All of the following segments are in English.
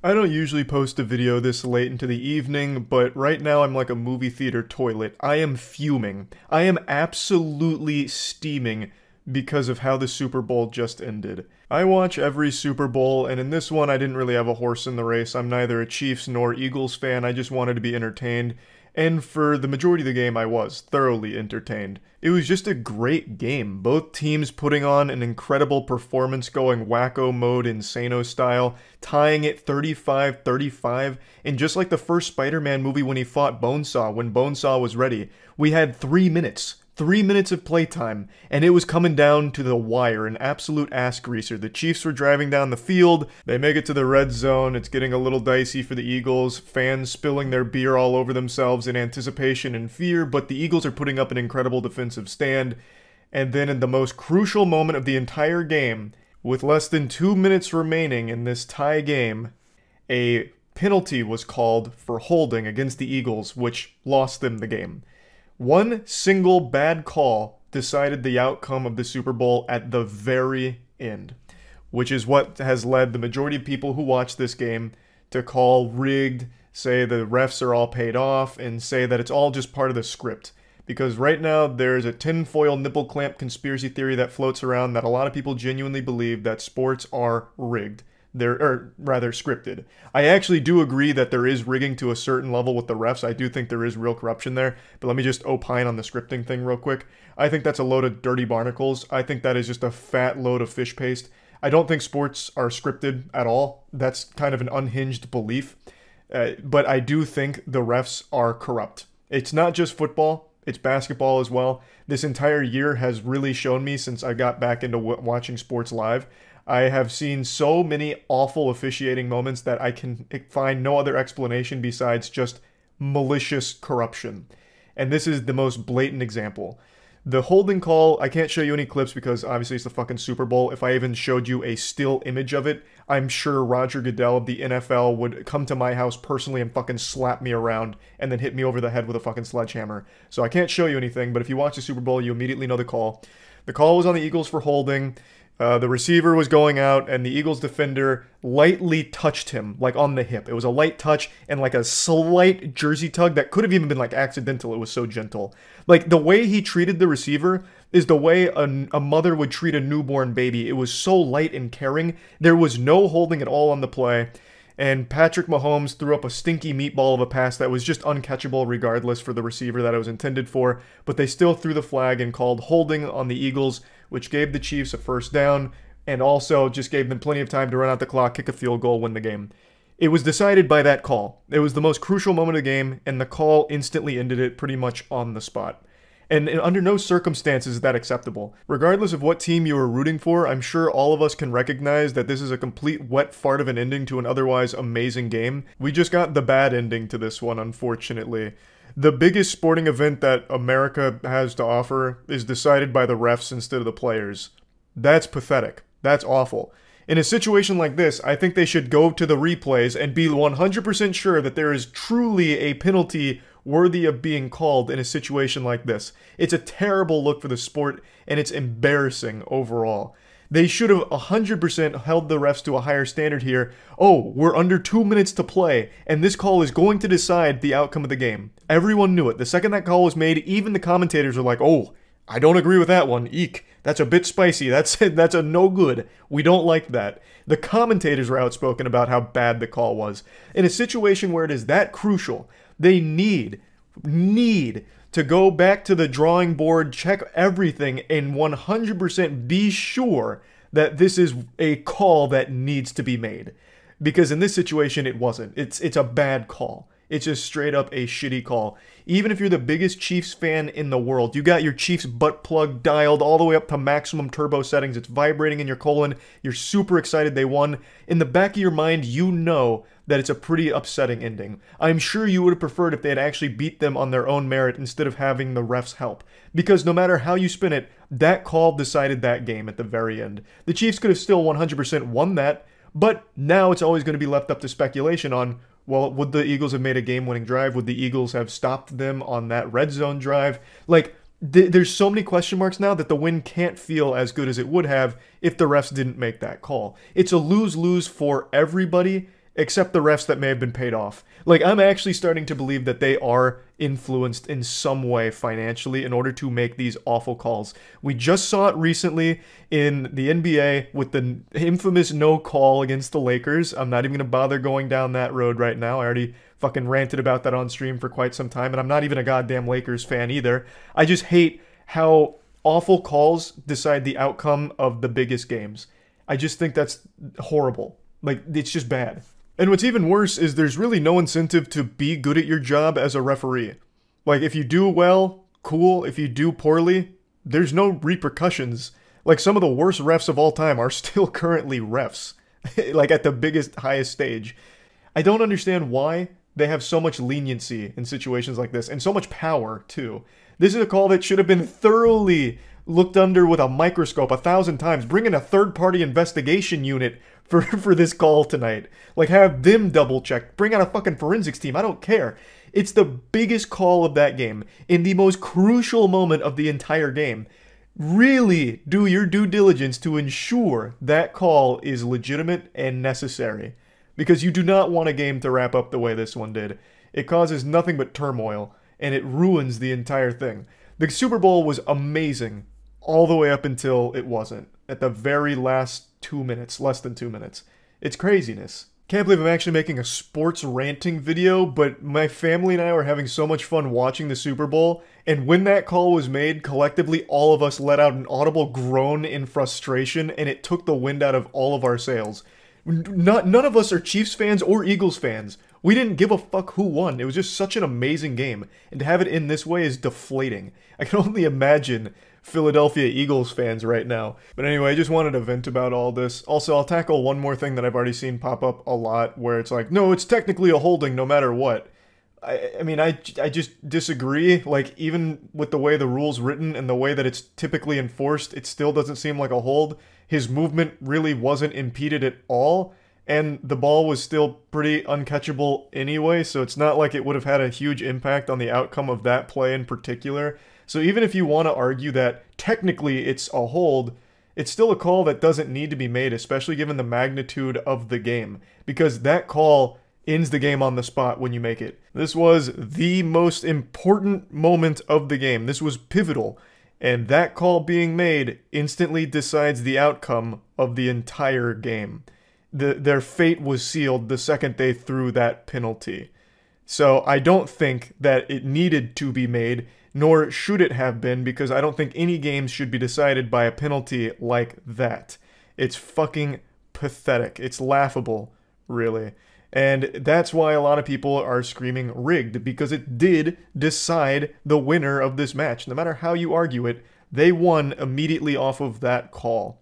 I don't usually post a video this late into the evening, but right now I'm like a movie theater toilet. I am fuming. I am absolutely steaming because of how the Super Bowl just ended. I watch every Super Bowl, and in this one I didn't really have a horse in the race. I'm neither a Chiefs nor Eagles fan, I just wanted to be entertained. And for the majority of the game, I was thoroughly entertained. It was just a great game. Both teams putting on an incredible performance, going wacko mode, insano style, tying it 35-35. And just like the first Spider-Man movie when he fought Bonesaw, when Bonesaw was ready, we had 3 minutes. 3 minutes of playtime, and it was coming down to the wire, an absolute ass greaser. The Chiefs were driving down the field, they make it to the red zone, it's getting a little dicey for the Eagles, fans spilling their beer all over themselves in anticipation and fear, but the Eagles are putting up an incredible defensive stand, and then in the most crucial moment of the entire game, with less than 2 minutes remaining in this tie game, a penalty was called for holding against the Eagles, which lost them the game. One single bad call decided the outcome of the Super Bowl at the very end, which is what has led the majority of people who watch this game to call rigged, say the refs are all paid off, and say that it's all just part of the script. Because right now there's a tinfoil nipple clamp conspiracy theory that floats around that a lot of people genuinely believe that sports are rigged. Or rather scripted. I actually do agree that there is rigging to a certain level with the refs. I do think there is real corruption there, but let me just opine on the scripting thing real quick. I think that's a load of dirty barnacles. I think that is just a fat load of fish paste. I don't think sports are scripted at all. That's kind of an unhinged belief. But I do think the refs are corrupt. It's not just football. It's basketball as well. This entire year has really shown me, since I got back into watching sports live, I have seen so many awful officiating moments that I can find no other explanation besides just malicious corruption. And this is the most blatant example. The holding call, I can't show you any clips because obviously it's the fucking Super Bowl. If I even showed you a still image of it, I'm sure Roger Goodell of the NFL would come to my house personally and fucking slap me around and then hit me over the head with a fucking sledgehammer. So I can't show you anything, but if you watch the Super Bowl, you immediately know the call. The call was on the Eagles for holding. The receiver was going out, and the Eagles defender lightly touched him, like on the hip. It was a light touch and like a slight jersey tug that could have even been like accidental. It was so gentle. Like the way he treated the receiver is the way a mother would treat a newborn baby. It was so light and caring. There was no holding at all on the play. And Patrick Mahomes threw up a stinky meatball of a pass that was just uncatchable regardless for the receiver that it was intended for, but they still threw the flag and called holding on the Eagles, which gave the Chiefs a first down, and also just gave them plenty of time to run out the clock, kick a field goal, win the game. It was decided by that call. It was the most crucial moment of the game, and the call instantly ended it pretty much on the spot. And under no circumstances is that acceptable. Regardless of what team you were rooting for, I'm sure all of us can recognize that this is a complete wet fart of an ending to an otherwise amazing game. We just got the bad ending to this one, unfortunately. The biggest sporting event that America has to offer is decided by the refs instead of the players. That's pathetic. That's awful. In a situation like this, I think they should go to the replays and be 100% sure that there is truly a penalty worthy of being called in a situation like this. It's a terrible look for the sport, and it's embarrassing overall. They should have 100% held the refs to a higher standard here. Oh, we're under 2 minutes to play, and this call is going to decide the outcome of the game. Everyone knew it. The second that call was made, even the commentators were like, oh, I don't agree with that one. Eek. That's a bit spicy. That's a no good. We don't like that. The commentators were outspoken about how bad the call was. In a situation where it is that crucial, they need to go back to the drawing board, check everything, and 100% be sure that this is a call that needs to be made. Because in this situation, it wasn't. It's a bad call. It's just straight up a shitty call. Even if you're the biggest Chiefs fan in the world, you got your Chiefs butt plug dialed all the way up to maximum turbo settings. It's vibrating in your colon. You're super excited they won. In the back of your mind, you know that it's a pretty upsetting ending. I'm sure you would have preferred if they had actually beat them on their own merit instead of having the refs help. Because no matter how you spin it, that call decided that game at the very end. The Chiefs could have still 100% won that, but now it's always going to be left up to speculation on, well, would the Eagles have made a game-winning drive? Would the Eagles have stopped them on that red zone drive? Like, there's so many question marks now that the win can't feel as good as it would have if the refs didn't make that call. It's a lose-lose for everybody, except the refs that may have been paid off. Like, I'm actually starting to believe that they are influenced in some way financially in order to make these awful calls. We just saw it recently in the NBA with the infamous no call against the Lakers. I'm not even going to bother going down that road right now. I already fucking ranted about that on stream for quite some time, and I'm not even a goddamn Lakers fan either. I just hate how awful calls decide the outcome of the biggest games. I just think that's horrible. Like, it's just bad. And what's even worse is there's really no incentive to be good at your job as a referee. Like, if you do well, cool. If you do poorly, there's no repercussions. Like, some of the worst refs of all time are still currently refs. Like, at the biggest, highest stage. I don't understand why they have so much leniency in situations like this, and so much power, too. This is a call that should have been thoroughly looked under with a microscope 1,000 times. Bring in a third-party investigation unit for this call tonight. Like, have them double-check. Bring out a fucking forensics team. I don't care. It's the biggest call of that game, in the most crucial moment of the entire game. Really do your due diligence to ensure that call is legitimate and necessary. Because you do not want a game to wrap up the way this one did. It causes nothing but turmoil, and it ruins the entire thing. The Super Bowl was amazing all the way up until it wasn't. At the very last 2 minutes, less than 2 minutes. It's craziness. Can't believe I'm actually making a sports ranting video, but my family and I were having so much fun watching the Super Bowl, and when that call was made, collectively all of us let out an audible groan in frustration, and it took the wind out of all of our sails. None of us are Chiefs fans or Eagles fans. We didn't give a fuck who won. It was just such an amazing game. And to have it in this way is deflating. I can only imagine Philadelphia Eagles fans right now. But anyway, I just wanted to vent about all this. Also, I'll tackle one more thing that I've already seen pop up a lot, where it's like, no, it's technically a holding no matter what. I mean, I just disagree. Like, even with the way the rule's written and the way that it's typically enforced, it still doesn't seem like a hold. His movement really wasn't impeded at all, and the ball was still pretty uncatchable anyway, so it's not like it would have had a huge impact on the outcome of that play in particular. So even if you want to argue that technically it's a hold, it's still a call that doesn't need to be made, especially given the magnitude of the game, because that call ends the game on the spot when you make it. This was the most important moment of the game. This was pivotal. And that call being made instantly decides the outcome of the entire game. Their fate was sealed the second they threw that penalty. So I don't think that it needed to be made, nor should it have been, because I don't think any games should be decided by a penalty like that. It's fucking pathetic. It's laughable, really. And that's why a lot of people are screaming rigged, because it did decide the winner of this match. No matter how you argue it, they won immediately off of that call.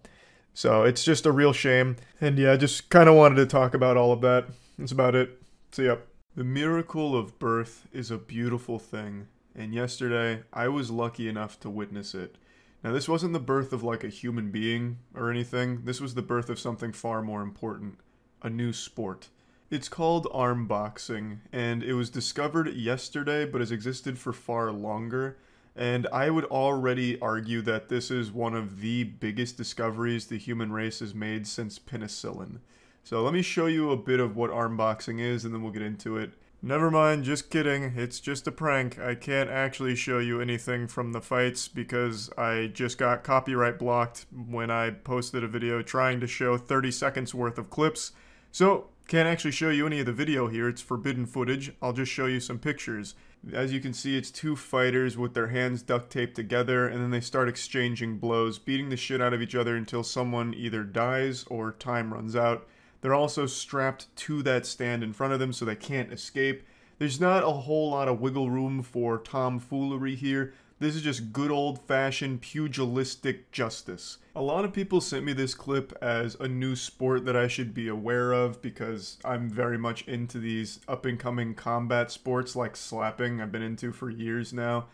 So it's just a real shame. And yeah, I just kind of wanted to talk about all of that. That's about it. See ya. The miracle of birth is a beautiful thing. And yesterday, I was lucky enough to witness it. Now, this wasn't the birth of like a human being or anything. This was the birth of something far more important. A new sport. It's called arm boxing, and it was discovered yesterday, but has existed for far longer. And I would already argue that this is one of the biggest discoveries the human race has made since penicillin. So let me show you a bit of what arm boxing is, and then we'll get into it. Never mind, just kidding. It's just a prank. I can't actually show you anything from the fights because I just got copyright blocked when I posted a video trying to show 30 seconds worth of clips. So, can't actually show you any of the video here, it's forbidden footage. I'll just show you some pictures. As you can see, it's two fighters with their hands duct taped together, and then they start exchanging blows, beating the shit out of each other until someone either dies or time runs out. They're also strapped to that stand in front of them so they can't escape. There's not a whole lot of wiggle room for tomfoolery here. This is just good old-fashioned pugilistic justice. A lot of people sent me this clip as a new sport that I should be aware of because I'm very much into these up-and-coming combat sports like slapping I've been into for years now.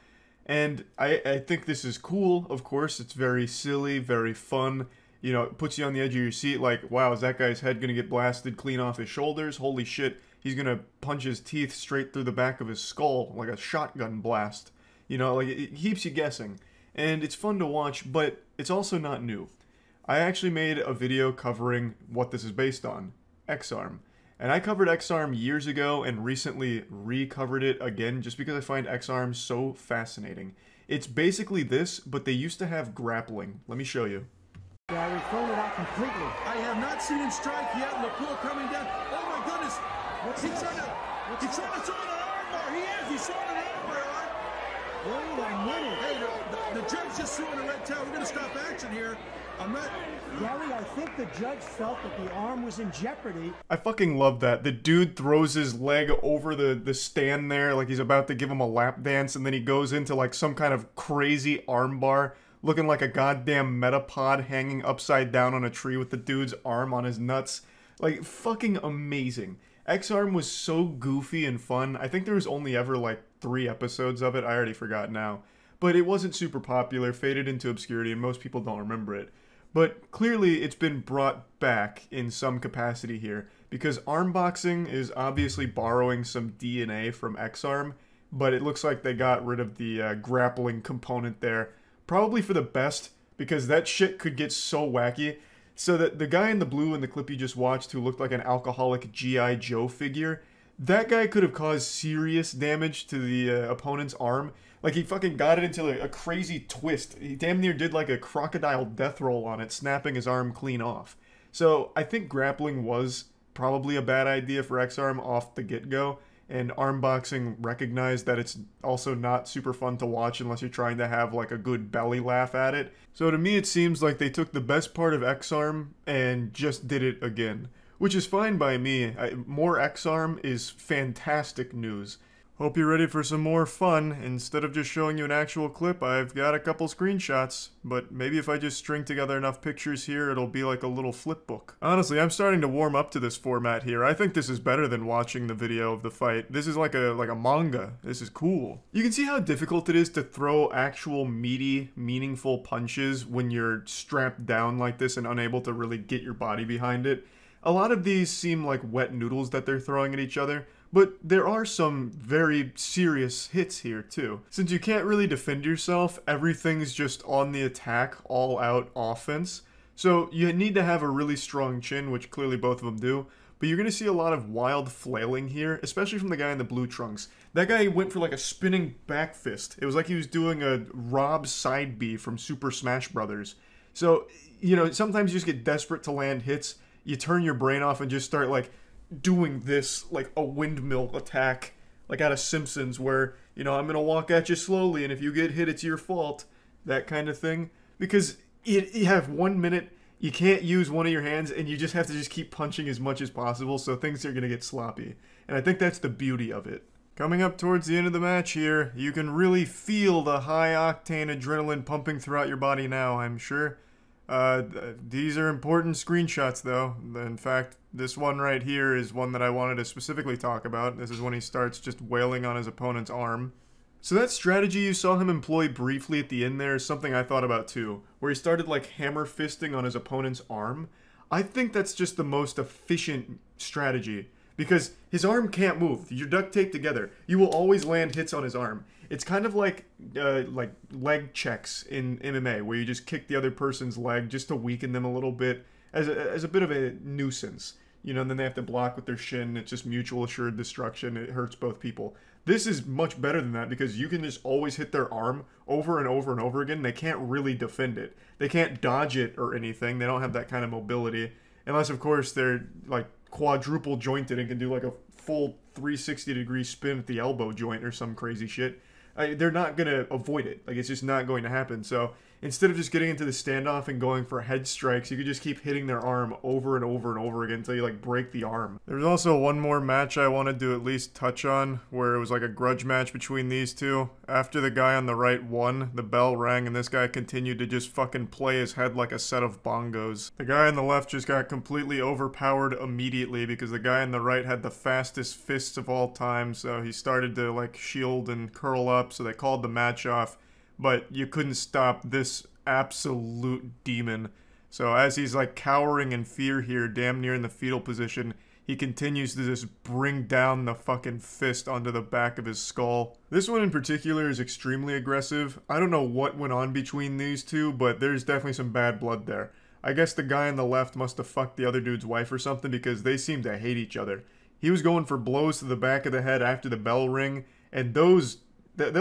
And I think this is cool, of course. It's very silly, very fun. You know, it puts you on the edge of your seat like, wow, is that guy's head gonna get blasted clean off his shoulders? Holy shit, he's gonna punch his teeth straight through the back of his skull like a shotgun blast. You know, like, it keeps you guessing. And it's fun to watch, but it's also not new. I actually made a video covering what this is based on, X-Arm. And I covered X-Arm years ago and recently recovered it again just because I find X-Arm so fascinating. It's basically this, but they used to have grappling. Let me show you. Yeah, we've thrown it out completely. I have not seen him strike yet. LaPoule coming down. Oh my goodness! He's trying to throw an armbar. He is. He's throwing an armbar. Wait a minute. Hey, the judge just threw in a red towel. We're going to stop action here. I'm not. Gary, I think the judge felt that the arm was in jeopardy. I fucking love that. The dude throws his leg over the stand there like he's about to give him a lap dance, and then he goes into like some kind of crazy armbar, looking like a goddamn metapod hanging upside down on a tree with the dude's arm on his nuts. Like, fucking amazing. X-Arm was so goofy and fun. I think there was only ever like 3 episodes of it. I already forgot now. But it wasn't super popular, faded into obscurity, and most people don't remember it. But clearly it's been brought back in some capacity here, because arm boxing is obviously borrowing some DNA from X-Arm, but it looks like they got rid of the grappling component there. Probably for the best, because that shit could get so wacky. So that the guy in the blue in the clip you just watched who looked like an alcoholic G.I. Joe figure, that guy could have caused serious damage to the opponent's arm. Like, he fucking got it into a crazy twist. He damn near did like a crocodile death roll on it, snapping his arm clean off. So I think grappling was probably a bad idea for X-Arm off the get-go. And arm boxing recognized that it's also not super fun to watch unless you're trying to have like a good belly laugh at it. So to me it seems like they took the best part of X-Arm and just did it again. Which is fine by me. More X-Arm is fantastic news. Hope you're ready for some more fun. Instead of just showing you an actual clip, I've got a couple screenshots. But maybe if I just string together enough pictures here, it'll be like a little flip book. Honestly, I'm starting to warm up to this format here. I think this is better than watching the video of the fight. This is like a manga. This is cool. You can see how difficult it is to throw actual meaty, meaningful punches when you're strapped down like this and unable to really get your body behind it. A lot of these seem like wet noodles that they're throwing at each other. But there are some very serious hits here too. Since you can't really defend yourself, everything's just on the attack, all out offense. So you need to have a really strong chin, which clearly both of them do. But you're going to see a lot of wild flailing here, especially from the guy in the blue trunks. That guy went for like a spinning back fist. It was like he was doing a Rob side B from Super Smash Brothers. So, you know, sometimes you just get desperate to land hits. You turn your brain off and just start like doing this like a windmill attack like out of Simpsons where, you know, I'm gonna walk at you slowly and if you get hit it's your fault, that kind of thing. Because you have 1 minute, you can't use one of your hands and you just have to just keep punching as much as possible, so things are gonna get sloppy. And I think that's the beauty of it. Coming up towards the end of the match here, you can really feel the high octane adrenaline pumping throughout your body now, I'm sure. These are important screenshots though. In fact, this one right here is one that I wanted to specifically talk about. This is when he starts just wailing on his opponent's arm. So that strategy you saw him employ briefly at the end there is something I thought about too, where he started like hammer fisting on his opponent's arm. I think that's just the most efficient strategy, because his arm can't move. You're duct taped together. You will always land hits on his arm. It's kind of like leg checks in MMA, where you just kick the other person's leg just to weaken them a little bit as a bit of a nuisance. You know, and then they have to block with their shin. It's just mutual assured destruction. It hurts both people. This is much better than that because you can just always hit their arm over and over and over again. They can't really defend it. They can't dodge it or anything. They don't have that kind of mobility. Unless, of course, they're like quadruple jointed and can do like a full 360-degree spin at the elbow joint or some crazy shit. They're not going to avoid it. Like, it's just not going to happen. So instead of just getting into the standoff and going for head strikes, you could just keep hitting their arm over and over and over again until you, like, break the arm. There's also one more match I wanted to at least touch on, where it was like a grudge match between these two. After the guy on the right won, the bell rang, and this guy continued to just fucking play his head like a set of bongos. The guy on the left just got completely overpowered immediately because the guy on the right had the fastest fists of all time, so he started to, like, shield and curl up, so they called the match off. But you couldn't stop this absolute demon. So as he's like cowering in fear here, damn near in the fetal position, he continues to just bring down the fucking fist onto the back of his skull. This one in particular is extremely aggressive. I don't know what went on between these two, but there's definitely some bad blood there. I guess the guy on the left must have fucked the other dude's wife or something because they seem to hate each other. He was going for blows to the back of the head after the bell ring, and they'll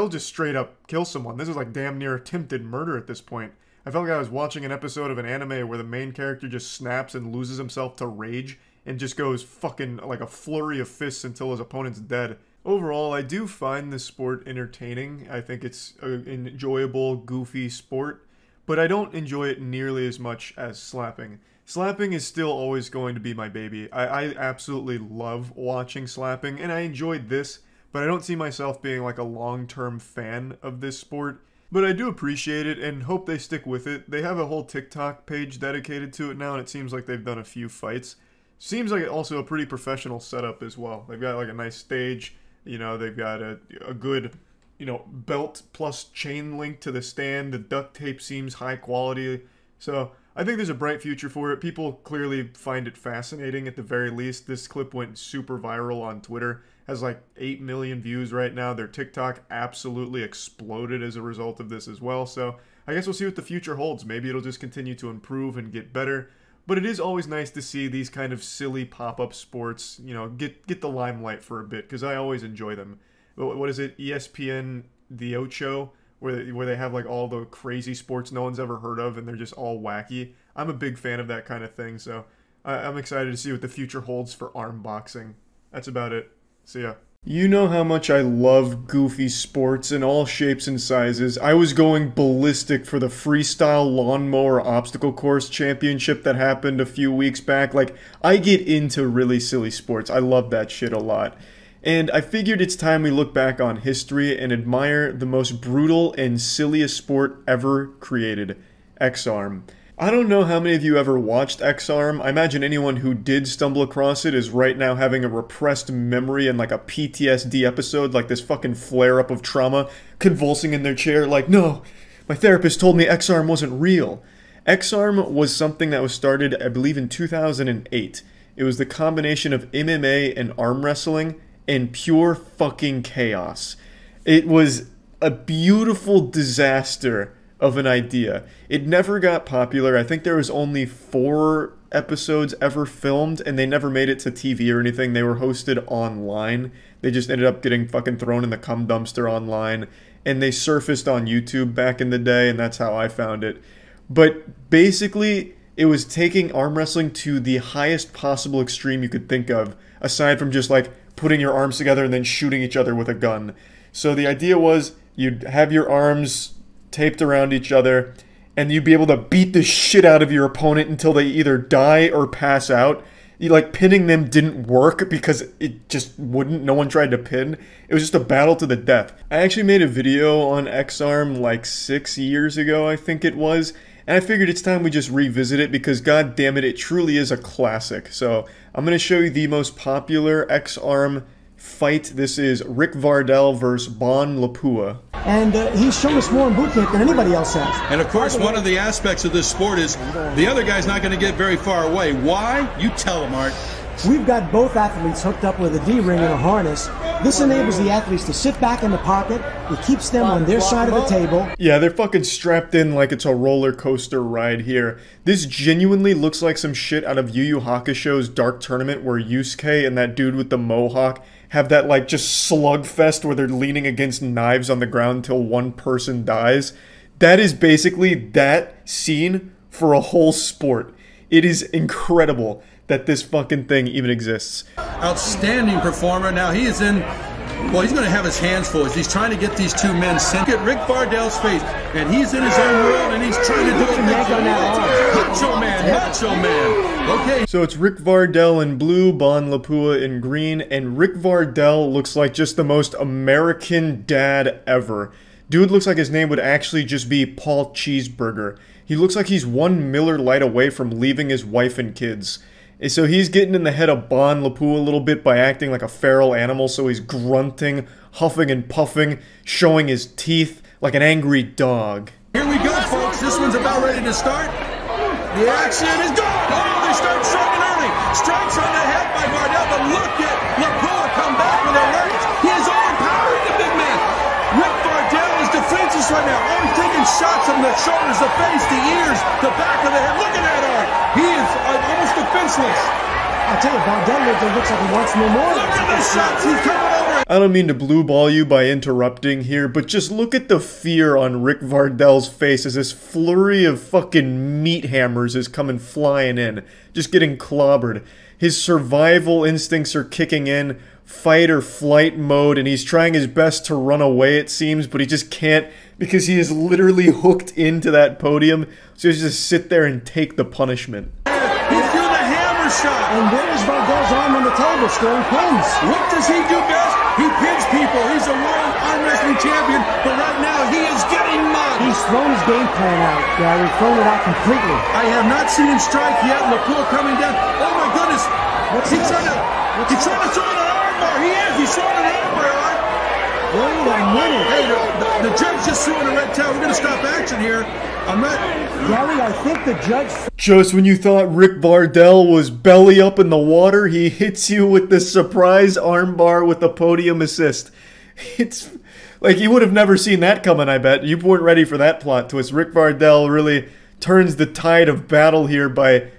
just straight up kill someone. This is like damn near attempted murder at this point. I felt like I was watching an episode of an anime where the main character just snaps and loses himself to rage and just goes fucking like a flurry of fists until his opponent's dead. Overall, I do find this sport entertaining. I think it's an enjoyable, goofy sport, but I don't enjoy it nearly as much as slapping. Slapping is still always going to be my baby. I absolutely love watching slapping, and I enjoyed this, but I don't see myself being like a long-term fan of this sport. But I do appreciate it and hope they stick with it. They have a whole TikTok page dedicated to it now, and it seems like they've done a few fights. Seems like also a pretty professional setup as well. They've got like a nice stage, you know, they've got a good, you know, belt plus chain link to the stand. The duct tape seems high quality. So I think there's a bright future for it. People clearly find it fascinating at the very least. This clip went super viral on Twitter. Has like 8 million views right now. Their TikTok absolutely exploded as a result of this as well. So I guess we'll see what the future holds. Maybe it'll just continue to improve and get better. But it is always nice to see these kind of silly pop-up sports, you know, get the limelight for a bit, because I always enjoy them. What is it? ESPN The Ocho, where they have like all the crazy sports no one's ever heard of, and they're just all wacky. I'm a big fan of that kind of thing, so I'm excited to see what the future holds for arm boxing. That's about it. See ya. You know how much I love goofy sports in all shapes and sizes. I was going ballistic for the freestyle lawnmower obstacle course championship that happened a few weeks back. Like, I get into really silly sports. I love that shit a lot. And I figured it's time we look back on history and admire the most brutal and silliest sport ever created, X-Arm. I don't know how many of you ever watched X-Arm. I imagine anyone who did stumble across it is right now having a repressed memory and like a PTSD episode, like this fucking flare-up of trauma, convulsing in their chair like, no, my therapist told me X-Arm wasn't real. X-Arm was something that was started, I believe, in 2008. It was the combination of MMA and arm wrestling and pure fucking chaos. It was a beautiful disaster of an idea. It never got popular. I think there was only 4 episodes ever filmed, and they never made it to TV or anything. They were hosted online. They just ended up getting fucking thrown in the cum dumpster online, and they surfaced on YouTube back in the day, and that's how I found it. But basically, it was taking arm wrestling to the highest possible extreme you could think of, aside from just like putting your arms together and then shooting each other with a gun. So the idea was you'd have your arms taped around each other, and you'd be able to beat the shit out of your opponent until they either die or pass out. Like, pinning them didn't work because it just wouldn't. No one tried to pin. It was just a battle to the death. I actually made a video on X-Arm like 6 years ago, I think it was, and I figured it's time we just revisit it because, god damn it, it truly is a classic. So I'm going to show you the most popular X-Arm fight. This is Rick Vardell versus Bon Lapua. And he's shown us more in boot camp than anybody else has. And of course, one of the aspects of this sport is the other guy's not going to get very far away. Why? You tell him, Art. We've got both athletes hooked up with a D-ring and a harness. This enables the athletes to sit back in the pocket. It keeps them on their side of the table. Yeah, they're fucking strapped in like it's a roller coaster ride here. This genuinely looks like some shit out of Yu Yu Hakusho's Dark Tournament where Yusuke and that dude with the mohawk have that like just slugfest where they're leaning against knives on the ground until one person dies. That is basically that scene for a whole sport. It is incredible that this fucking thing even exists. Outstanding performer. Now he is in, well, he's going to have his hands full as he's trying to get these two men sent. Look at Rick Vardell's face, and he's in his own world, and he's trying to do it. Macho Man, Macho Man. Okay. So it's Rick Vardell in blue, Bon Lapua in green, and Rick Vardell looks like just the most American dad ever. Dude looks like his name would actually just be Paul Cheeseburger. He looks like he's 1 Miller Lite away from leaving his wife and kids. So he's getting in the head of Bon Lapua a little bit by acting like a feral animal, so he's grunting, huffing and puffing, showing his teeth like an angry dog. Here we go, folks. This one's about ready to start. The action is gone. Oh, they start striking early. Strikes on the head by Vardell, but look at Lapua come back with a right. He is overpowering the big man. Rick Vardell is defenseless right now. Oh, he's taking shots from the shoulders, the face, the ears, the back of the head. Look at that arm. defenseless. I tell you, Vardell looks like he wants no more. Look at the shots. He's coming over. I don't mean to blue ball you by interrupting here, but just look at the fear on Rick Vardell's face as this flurry of fucking meat hammers is coming flying in, just getting clobbered. His survival instincts are kicking in, fight or flight mode, and he's trying his best to run away, it seems, but he just can't because he is literally hooked into that podium, so he has to just sit there and take the punishment. He's doing the hammer shot. And there is Vardell's arm on the table, scoring pins. What does he do best? He pins people. He's a world arm wrestling champion, but right now he is getting mugged. He's thrown his game plan out, Gary. Thrown it out completely. I have not seen him strike yet. LaPool coming down. Oh my goodness. He's trying to throw an armbar. He is. He's throwing an armbar. Wait a minute. Hey, the judge just threw in a red towel. We're going to stop action here. I'm not... Gary, I think the judge... Just when you thought Rick Vardell was belly up in the water, he hits you with the surprise armbar with the podium assist. It's... like, you would have never seen that coming, I bet. You weren't ready for that plot twist. Rick Vardell really turns the tide of battle here by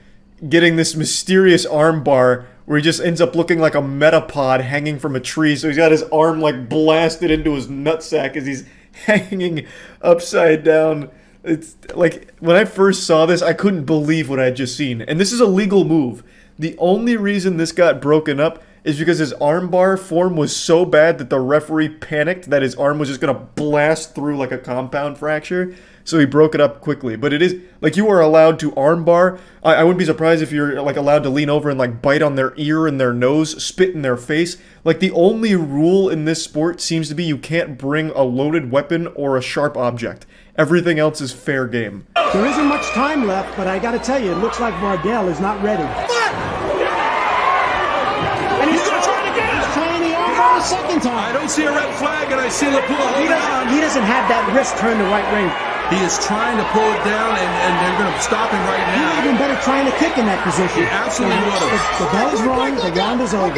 getting this mysterious armbar where he just ends up looking like a metapod hanging from a tree. So he's got his arm like blasted into his nutsack as he's hanging upside down. It's like, when I first saw this, I couldn't believe what I had just seen. And this is a legal move. The only reason this got broken up is because his armbar form was so bad that the referee panicked that his arm was just going to blast through like a compound fracture. So he broke it up quickly. But it is, like, you are allowed to armbar. I wouldn't be surprised if you're, like, allowed to lean over and, like, bite on their ear and their nose, spit in their face. Like, the only rule in this sport seems to be you can't bring a loaded weapon or a sharp object. Everything else is fair game. There isn't much time left, but I gotta tell you, it looks like Vardell is not ready. And he's gonna try it again! He's trying the armbar a second time. I don't see a red flag, and I see LaPool. He doesn't have that wrist turned the right way. He is trying to pull it down, and they're going to stop him right He would have now. been better trying to kick in that position. He absolutely would have. The bell is rung, the round is over.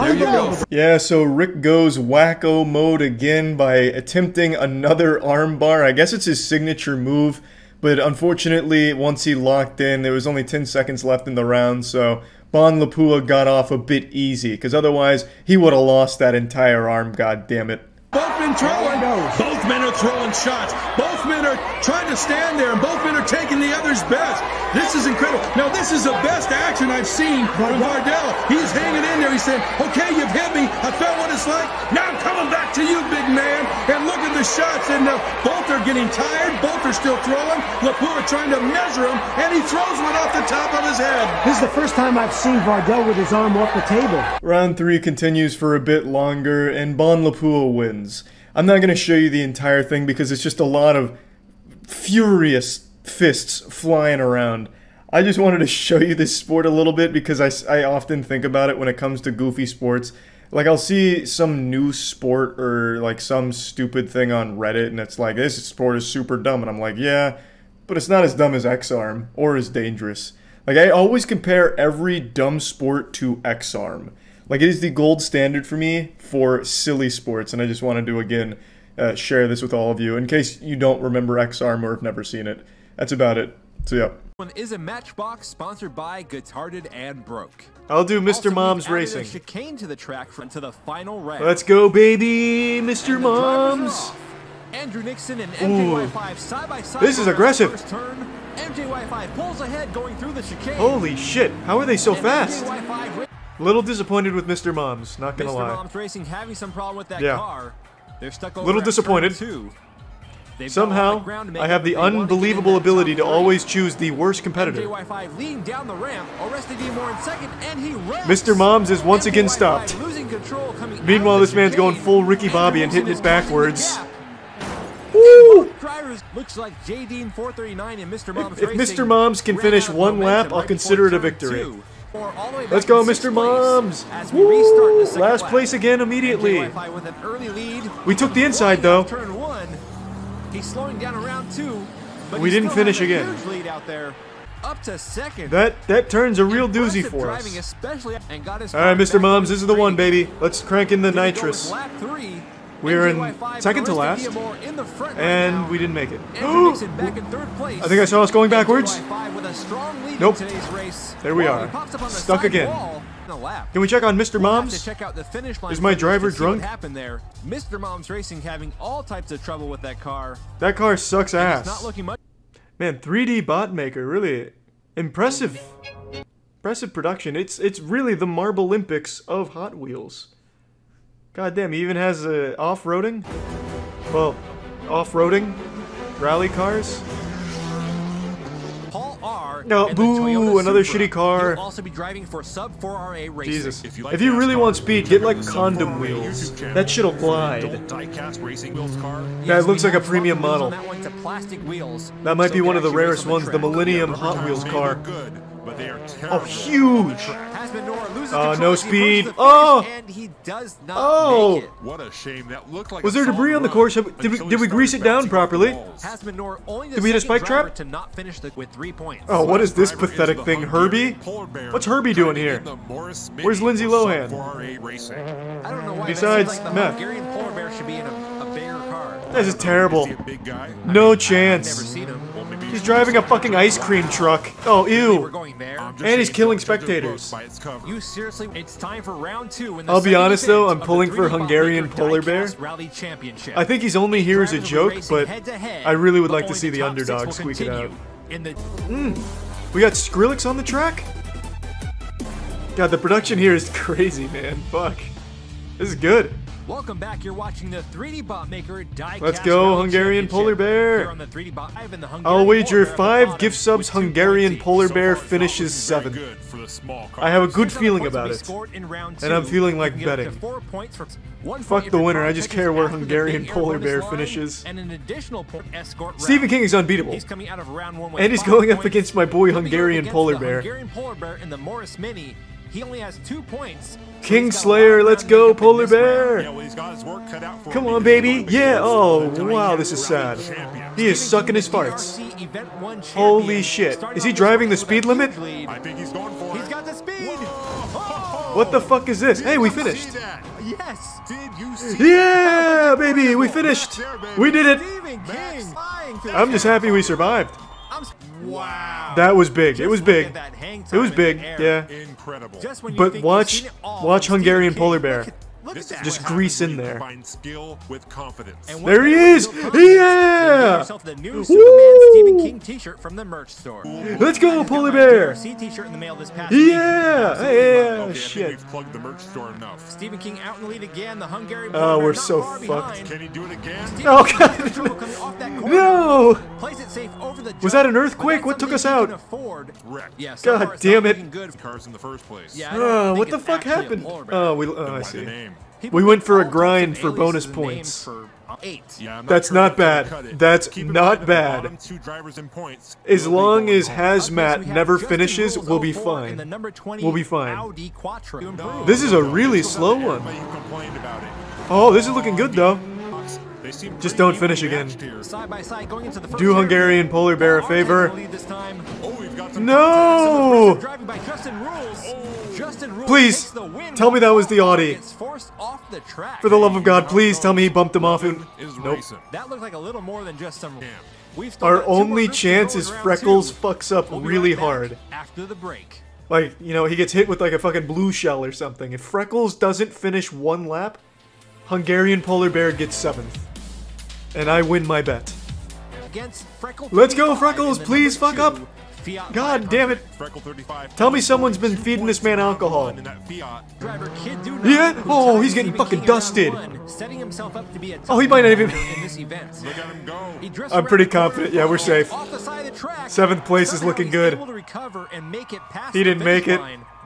There you go. Yeah, so Rick goes wacko mode again by attempting another armbar. I guess it's his signature move, but unfortunately, once he locked in, there was only 10 seconds left in the round, so Bon Lapua got off a bit easy, because otherwise, he would have lost that entire arm, god damn it. Both men throwing. Both men are throwing shots. Both men are trying to stand there, and both men are taking the other's best. This is incredible. Now, this is the best action I've seen from Vardell. He's hanging in there. He's saying, okay, you've hit me. I felt what it's like. Now I'm coming back to you, big man. And look at the shots. And both are getting tired. Both are still throwing. Lapua trying to measure him, and he throws one off the top of his head. This is the first time I've seen Vardell with his arm off the table. Round 3 continues for a bit longer, and Bon Lapua wins. I'm not going to show you the entire thing because it's just a lot of furious fists flying around. I just wanted to show you this sport a little bit because I often think about it when it comes to goofy sports. Like, I'll see some new sport or like some stupid thing on Reddit and it's like, this sport is super dumb, and I'm like, yeah, but it's not as dumb as X-Arm or as dangerous. Like, I always compare every dumb sport to X-Arm. Like, it is the gold standard for me for silly sports, and I just wanted to, again, share this with all of you, in case you don't remember X-Arm or have never seen it. That's about it. So, yeah. One is a Matchbox sponsored by Guitarded and Broke. I'll do Mr. Also, Mom's we've added Racing. A chicane to the track to the final round. Let's go, baby! Mr. Mom's! Andrew Nixon and MJY5 side by side. This is aggressive. First turn. MJY5 pulls ahead going through the chicane. Holy shit, how are they so fast? MJY5 Little disappointed with Mr. Mom's, not gonna lie. Mr. Mom's Racing having some problem with that Yeah. car. They're stuck over Little at disappointed. turn 2. Somehow, I have the unbelievable ability to always choose the worst competitor. MJY5 leading down the ramp. Arrested Moore in second, and he wrecks. Mr. Mom's is once again stopped. Losing control coming Meanwhile, out of this the man's going chicane. full Ricky Bobby and hitting Anderson it is closing the backwards. gap. Woo! Drivers looks like J-Dean 439 and Mr. Mom's If Racing Mr. Mom's can ran finish out of one lap, momentum I'll right consider it a before turn victory. 2. All the way Let's back go, in sixth Mr. place Mom's! as we restart the second Last lap. place again immediately. MJY5 with an early lead. We took the inside, Flying off though. Turn 1. He's slowing down around 2. But We he didn't still finish has a again. Huge lead out there. Up to second. That turn's a real doozy Impressive for driving, us. especially, and got his Alright, car Mr. back Mom's, on this is the one, straight. baby. Let's crank in the Here we go with nitrous. lap 3. We are in second to last, and we didn't make it. I think I saw us going backwards. Nope. There we are. Stuck again. Can we check on Mr. Mom's? Is my driver drunk? Mr. Mom's Racing having all types of trouble with that car. That car sucks ass. It's not looking much. Man, 3D bot maker, really impressive. Impressive production. It's really the Marble Olympics of Hot Wheels. God damn, he even has off-roading. Well, off-roading rally cars. No, boo! Another shitty car. Also be driving for sub 4RA racing. Jesus. If you really want speed, get like condom wheels. That shit'll glide. That looks like a premium model. That might be one of the rarest ones, the Millennium Hot Wheels car. Oh, huge! No speed. Oh! Oh! What a shame. That looked like was there debris on the course? Did we grease it down properly? Did we hit a spike trap? Oh, what is this pathetic thing? Herbie? What's Herbie doing here? Where's Lindsay Lohan? Besides meth. This is terrible. No chance. He's driving a fucking ice cream truck. Oh, ew. And he's killing spectators. You seriously? It's time for round 2 in the I'll be honest though, I'm pulling for Hungarian Polar Bear. I think he's only here as a joke, but I really would like to see the underdog squeak it out. We got Skrillex on the track? God, the production here is crazy, man. Fuck. This is good. Welcome back. You're watching the 3D bot maker die. Let's go, Hungarian Polar Bear. I'll wager 5 gift subs Hungarian Polar Bear finishes 7th. I have a good feeling about it. And I'm feeling like betting. Fuck the winner, I just care where Hungarian Polar Bear finishes. Stephen King is unbeatable. And he's going up against my boy Hungarian Polar Bear. He only has 2 points. Kingslayer, let's go, Polar Bear! Come on, baby! Yeah! Oh, wow, this is sad. He is sucking his farts. Holy shit. Is he driving the speed limit? I think he's going for it. He's got the speed! What the fuck is this? Hey, we finished! Yes! Did you see? Yeah, baby, we finished! We did it! I'm just happy we survived. Wow. That was big. It was big. It was big, yeah. Incredible. But watch Hungarian Polar Bear. Just grease in there. There he is! Yeah! Woo! Let's go, Polar Bear! Yeah! Yeah! Shit. Stephen King out in the lead again. The Hungarian. Oh, we're so fucked. Can he do it again? Oh god! No! Was that an earthquake? What took us out? God damn it! What the fuck happened? Oh, I see. We went for a grind for bonus points. That's not bad. That's not bad. As long as Hazmat never finishes, we'll be fine. We'll be fine. This is a really slow one. Oh, this is looking good though. Just don't finish again. Do Hungarian Polar Bear a favor. No! Please, tell me that was the Audi. For the love of God, please tell me he bumped him off. Nope. That looked like a little more than just some. Our only chance is Freckles fucks up really hard. After the break. Like, you know, he gets hit with like a fucking blue shell or something. If Freckles doesn't finish 1 lap, Hungarian Polar Bear gets 7th. And I win my bet. Let's go, Freckles! Please fuck up! God damn it! Tell me someone's been feeding this man alcohol. Yeah? Oh, he's getting fucking dusted. Oh, he might not even. I'm pretty confident. Yeah, we're safe. 7th place is looking good. He didn't make it.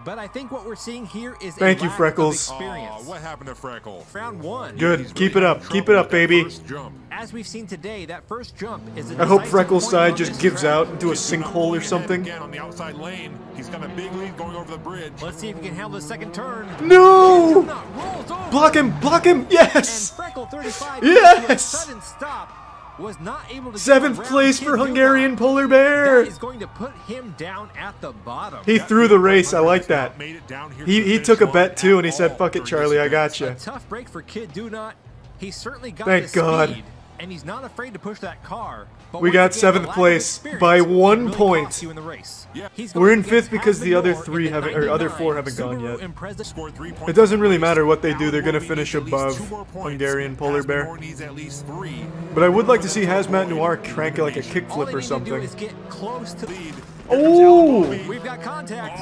But I think what we're seeing here is thank you, Freckles. What happened to Freckles? Round 1. Good. Keep it up. Keep it up, baby. As we've seen today, that first jump is a I hope Freckles' side just gives out into a sinkhole or something. Again on the outside lane. He's got a big lead going over the bridge. Let's see if he can handle the second turn. No! Block him! Block him! Yes! And Freckle 35 yes! sudden stop. Was not able to 7th place for Hungarian Polar Bear. That is going to put him down at the bottom. He threw the race. I like that. He took a bet too, and he said, "Fuck it, Charlie, I got you." A tough break for Kid Do Not. He's certainly got Thank the God. speed, and he's not afraid to push that car. But We once got again, the 7th lack of place experience by can 1 really point. cost you in the race. Yeah. He's We're going in 5th against because the other Hasbunor 3 in haven't, the or other 4 99 haven't gone Subaru yet. Impreza. Scored 3 points It doesn't really in the matter race. what they do, Alan they're gonna Moore finish needs at least above 2 more points. Hungarian Polar Bear. Hasbunor needs at least 3. But I would like to see Hazmat Noir crank it like a All kickflip they or need to do something. is get close to the lead. Oh! We've got contact.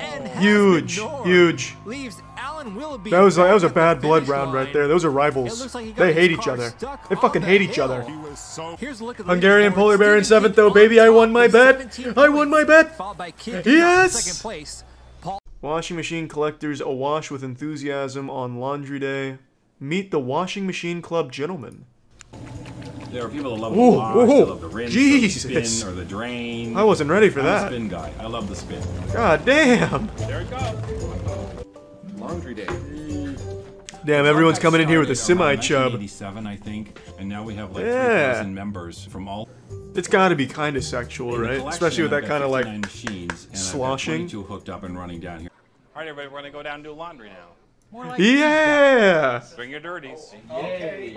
And Huge, Hasbunor huge. leaves Alan Willoughby That was a at the bad blood finish round right line. there. Those are It rivals. looks like he got They his hate each car other. stuck They on fucking the hate each hill. other. He was so Here's a look at the Hungarian leaderboard. Polar Bear in Stephen 7th though, King baby. on I won top my with bet. 17 I won my points, bet. followed by Kid Yes! in second place. Paul Washing machine collectors awash with enthusiasm on laundry day. Meet the washing machine club gentlemen. There are people that love Ooh, the wash, ooh, they love the rinse, or the Jesus. spin, or the drain. I wasn't ready for I'm that. a spin guy. I love the spin. God damn. There it goes. Laundry day. Damn, everyone's coming in here with a Started around semi-chub. 1987, I think, and now we have like Yeah. 3,000 members from all. It's gotta be kind of sexual, In the right? collection, Especially with I've that got kind of like 59 machines, and sloshing. I've got 22 hooked up and running down here. All right, everybody, we're gonna go down and do laundry now. Yeah! Bring your dirties.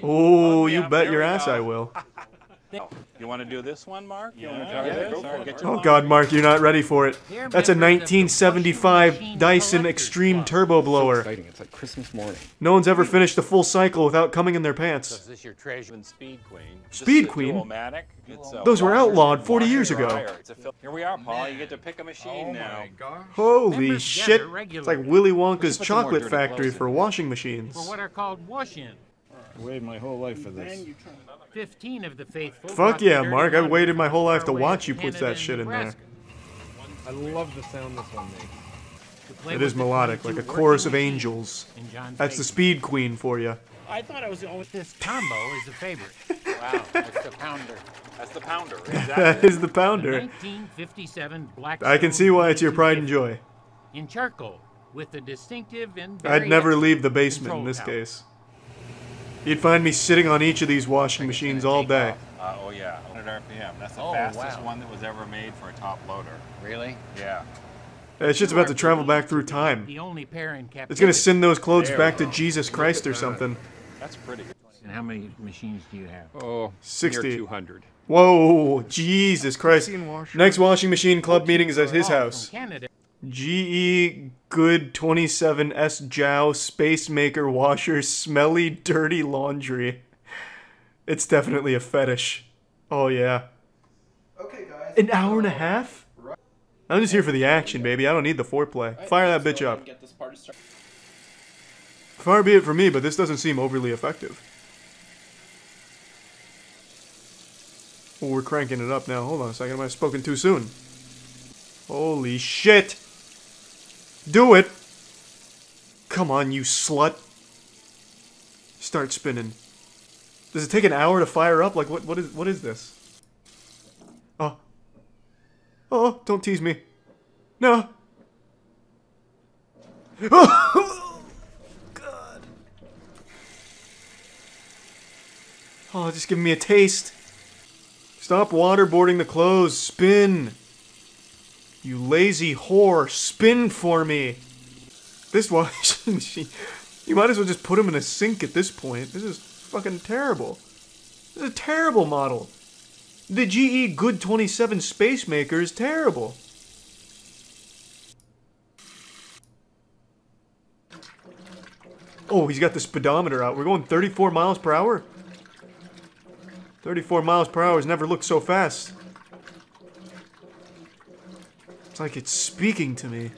Oh, you Yeah, bet there your we ass go. I will. You want to do this one, Mark? You want to try this? All right, get your Oh god, Mark, you're not ready for it. That's a 1975 Dyson Extreme Turbo Blower. Exciting. It's like Christmas morning. No one's ever finished a full cycle without coming in their pants. Is this your treasure and Speed Queen? Speed This is a Queen? Dual-matic. It's a Those were washer outlawed 40 and years ago. dryer. It's a here we are, Paul. You get to pick a machine now. Holy shit! It's like Willy Wonka's put some more chocolate dirty factory clothes for washing machines. what are called wash-in. I waited my whole life for this. 15 of the faithful. Fuck yeah, Mark, I've waited my whole life to watch you put that shit in there. I love the sound this one makes. It is melodic, like a chorus of angels. That's the Speed Queen for you. I thought I was the only. This combo is a favorite. Wow, that's the pounder. That's the pounder. That is the pounder. 1957 black. I can see why it's your pride and joy. In charcoal, with the distinctive and. I'd never very leave the basement in control this tower. case. You'd find me sitting on each of these washing machines all day. Oh yeah, 100 RPM. That's the Oh, fastest wow. one that was ever made for a top loader. Really? Yeah. That shit's about to travel back through time. The only pair in captivity. It's gonna send those clothes back to Jesus Christ or something. That's pretty. And how many machines do you have? Oh, 60. near 200. Whoa, Jesus Christ. Next washing machine club meeting is at his From house. Canada. GE Good 27S Jow Space Maker Washer Smelly Dirty Laundry. It's definitely a fetish. Oh yeah. Okay guys. An hour and a half? I'm just here for the action, baby. I don't need the foreplay. Fire that bitch up. Far be it from me, but this doesn't seem overly effective. Oh, we're cranking it up now. Hold on a second. I might have spoken too soon. Holy shit! Do it! Come on, you slut. Start spinning. Does it take an hour to fire up? Like, what is this? Oh. Oh, don't tease me. No. Oh, God. Oh, just giving me a taste. Stop waterboarding the clothes. Spin. You lazy whore. Spin for me. This washing machine. You might as well just put them in a sink at this point. This is fucking terrible. This is a terrible model. The GE Good 27 Space Maker is terrible. Oh, he's got the speedometer out. We're going 34 miles per hour? 34 miles per hour has never looked so fast. It's like it's speaking to me.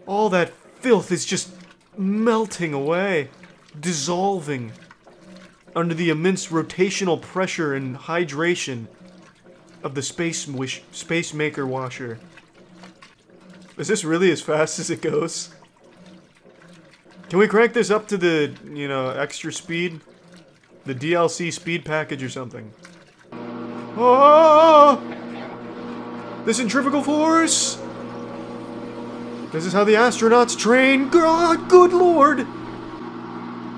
All that filth is just melting away, dissolving under the immense rotational pressure and hydration of the Space Maker washer. Is this really as fast as it goes? Can we crank this up to the, you know, extra speed? The DLC speed package or something? Oh! The centrifugal force! This is how the astronauts train. God, good lord!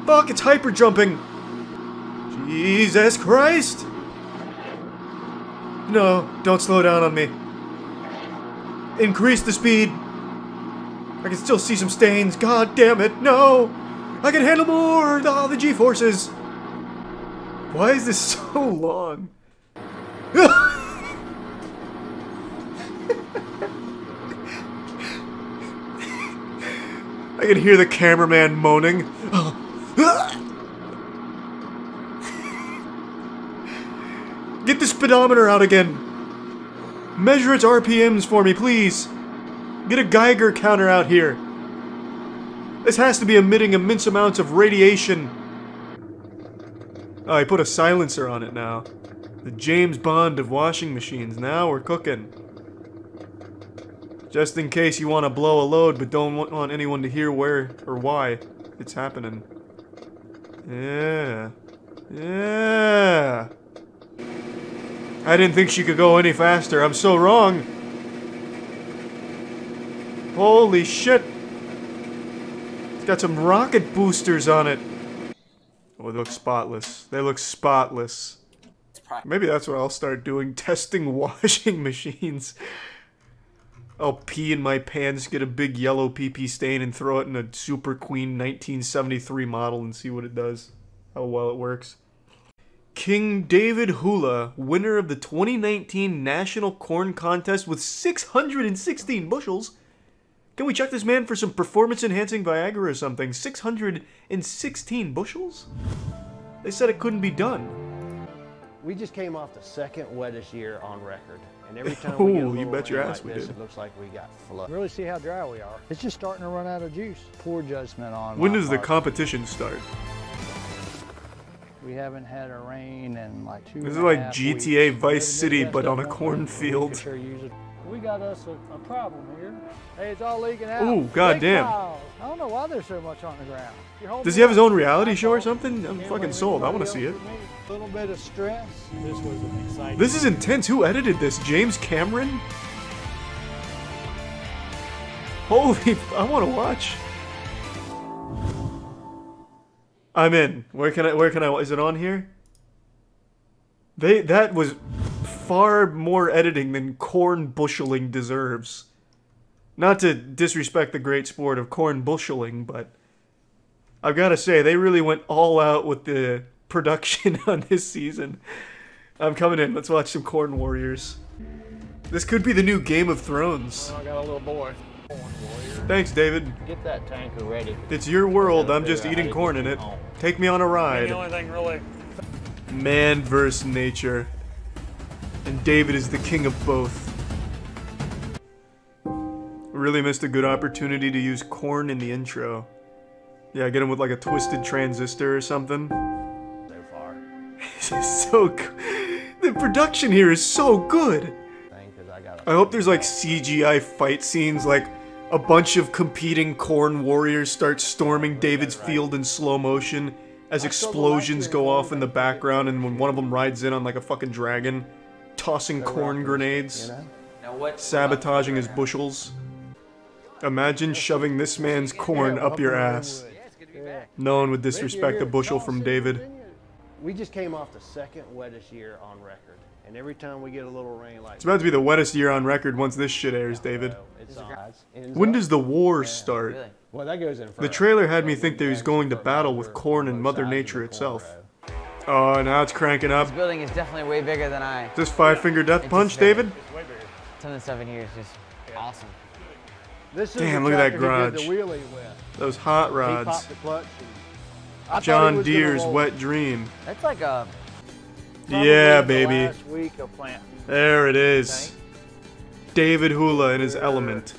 Fuck, it's hyper jumping. Jesus Christ! No, don't slow down on me. Increase the speed. I can still see some stains. God damn it, no! I can handle more! Oh, the G-forces! Why is this so long? I can hear the cameraman moaning. Get the speedometer out again. Measure its RPMs for me, please. Get a Geiger counter out here. This has to be emitting immense amounts of radiation. Oh, I put a silencer on it now. The James Bond of washing machines. Now we're cooking. Just in case you want to blow a load but don't want anyone to hear where or why it's happening. Yeah. Yeah. I didn't think she could go any faster. I'm so wrong. Holy shit. It's got some rocket boosters on it. Oh, they look spotless. They look spotless. Maybe that's what I'll start doing. Testing washing machines. I'll pee in my pants, get a big yellow pee-pee stain, and throw it in a Super Queen 1973 model and see what it does. How well it works. King David Hula, winner of the 2019 National Corn Contest with 616 bushels. Can we check this man for some performance-enhancing Viagra or something? 616 bushels? They said it couldn't be done. We just came off the second wettest year on record. And every time we get a you little bet your rain ass like we this, did. it looks like we got flood. Really see how dry we are. It's just starting to run out of juice. Poor judgment on When my does the part. competition start? We haven't had a rain in like 2.5 This is like GTA weeks. Vice City, Best but on a of one. cornfield. Sure use it. We got us a problem here. Hey, it's all leaking out. Ooh, Big goddamn. piles. I don't know why there's so much on the ground. You're holding Does he have his up. own reality show or something? I'm Can't fucking blame sold. I want to anybody see it. else but me. A little bit of stress. This was an exciting. This is intense. Who edited this? James Cameron? Holy, I want to watch. I'm in. Where can I, is it on here? That was far more editing than corn busheling deserves. Not to disrespect the great sport of corn busheling, but I've got to say, they really went all out with the production on this season. I'm coming in. Let's watch some Corn Warriors. This could be the new Game of Thrones. I got a little boy. Thanks, David. Get that tanker ready. It's your world. I'm just eating corn in it. Take me on a ride. The only thing really. Man versus nature. And David is the king of both. Really missed a good opportunity to use corn in the intro. Yeah, get him with like a twisted transistor or something. So far. This is so good. The production here is so good. I hope there's like CGI fight scenes, like a bunch of competing corn warriors start storming David's field in slow motion as explosions go off in the background, and when one of them rides in on like a fucking dragon, tossing corn grenades, sabotaging his bushels. Imagine shoving this man's corn up your ass. No one would disrespect a bushel from David. We just came off the second wettest year on record. And every time we get a little rain like It's about to be the wettest year on record once this shit airs, David. When does the war start? Well, that goes in The trailer had me think that he was going to battle with corn and Mother Nature itself. Oh, now it's cranking up. This building is definitely way bigger than I. This five-finger death punch, David? Something 7 years, just awesome. Damn, look at that garage. Those hot rods. John Deere's wet dream. That's like a... Yeah, baby. Last week of planting. There it is. David Hula in his element.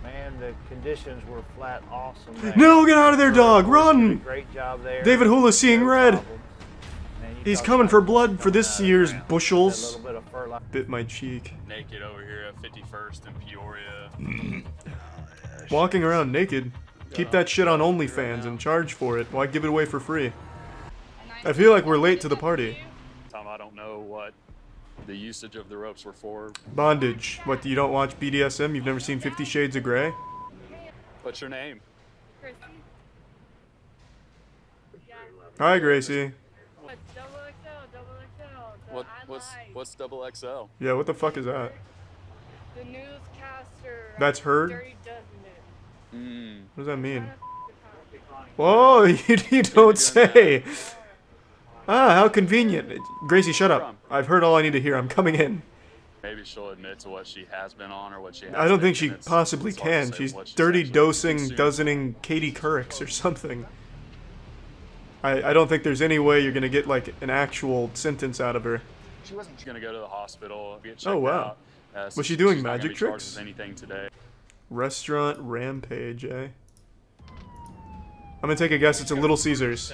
Man, the conditions were flat awesome. There. No, get out of there, dog! Run! Great job there. David Hula's seeing red. Man, He's coming for blood for this year's bushels. Bit my cheek. Naked over here at 51st in Peoria. Walking around naked. Keep that shit on OnlyFans and charge for it. Why give it away for free? I feel like we're late to the party. Tom, I don't know what the usage of the ropes were for. Bondage. What, you don't watch BDSM? You've never seen 50 Shades of Grey? What's your name? Hi, Gracie. What's double XL? Yeah, what the fuck is that? The newscaster. That's her? Dirty Dozen It. What does that mean? Whoa, you don't say! Ah, how convenient. Gracie, shut up. I've heard all I need to hear. I'm coming in. Maybe she'll admit to what she has been on or what she has. I don't think she possibly can. She's dirty dosing, dozening Katie Couric's or something. I don't think there's any way you're gonna get like an actual sentence out of her. She wasn't gonna go to the hospital, get checked Oh wow. out. Was she doing she's not gonna magic be charged tricks? with anything today. Restaurant Rampage, eh? I'm gonna take a guess it's a Little Caesars.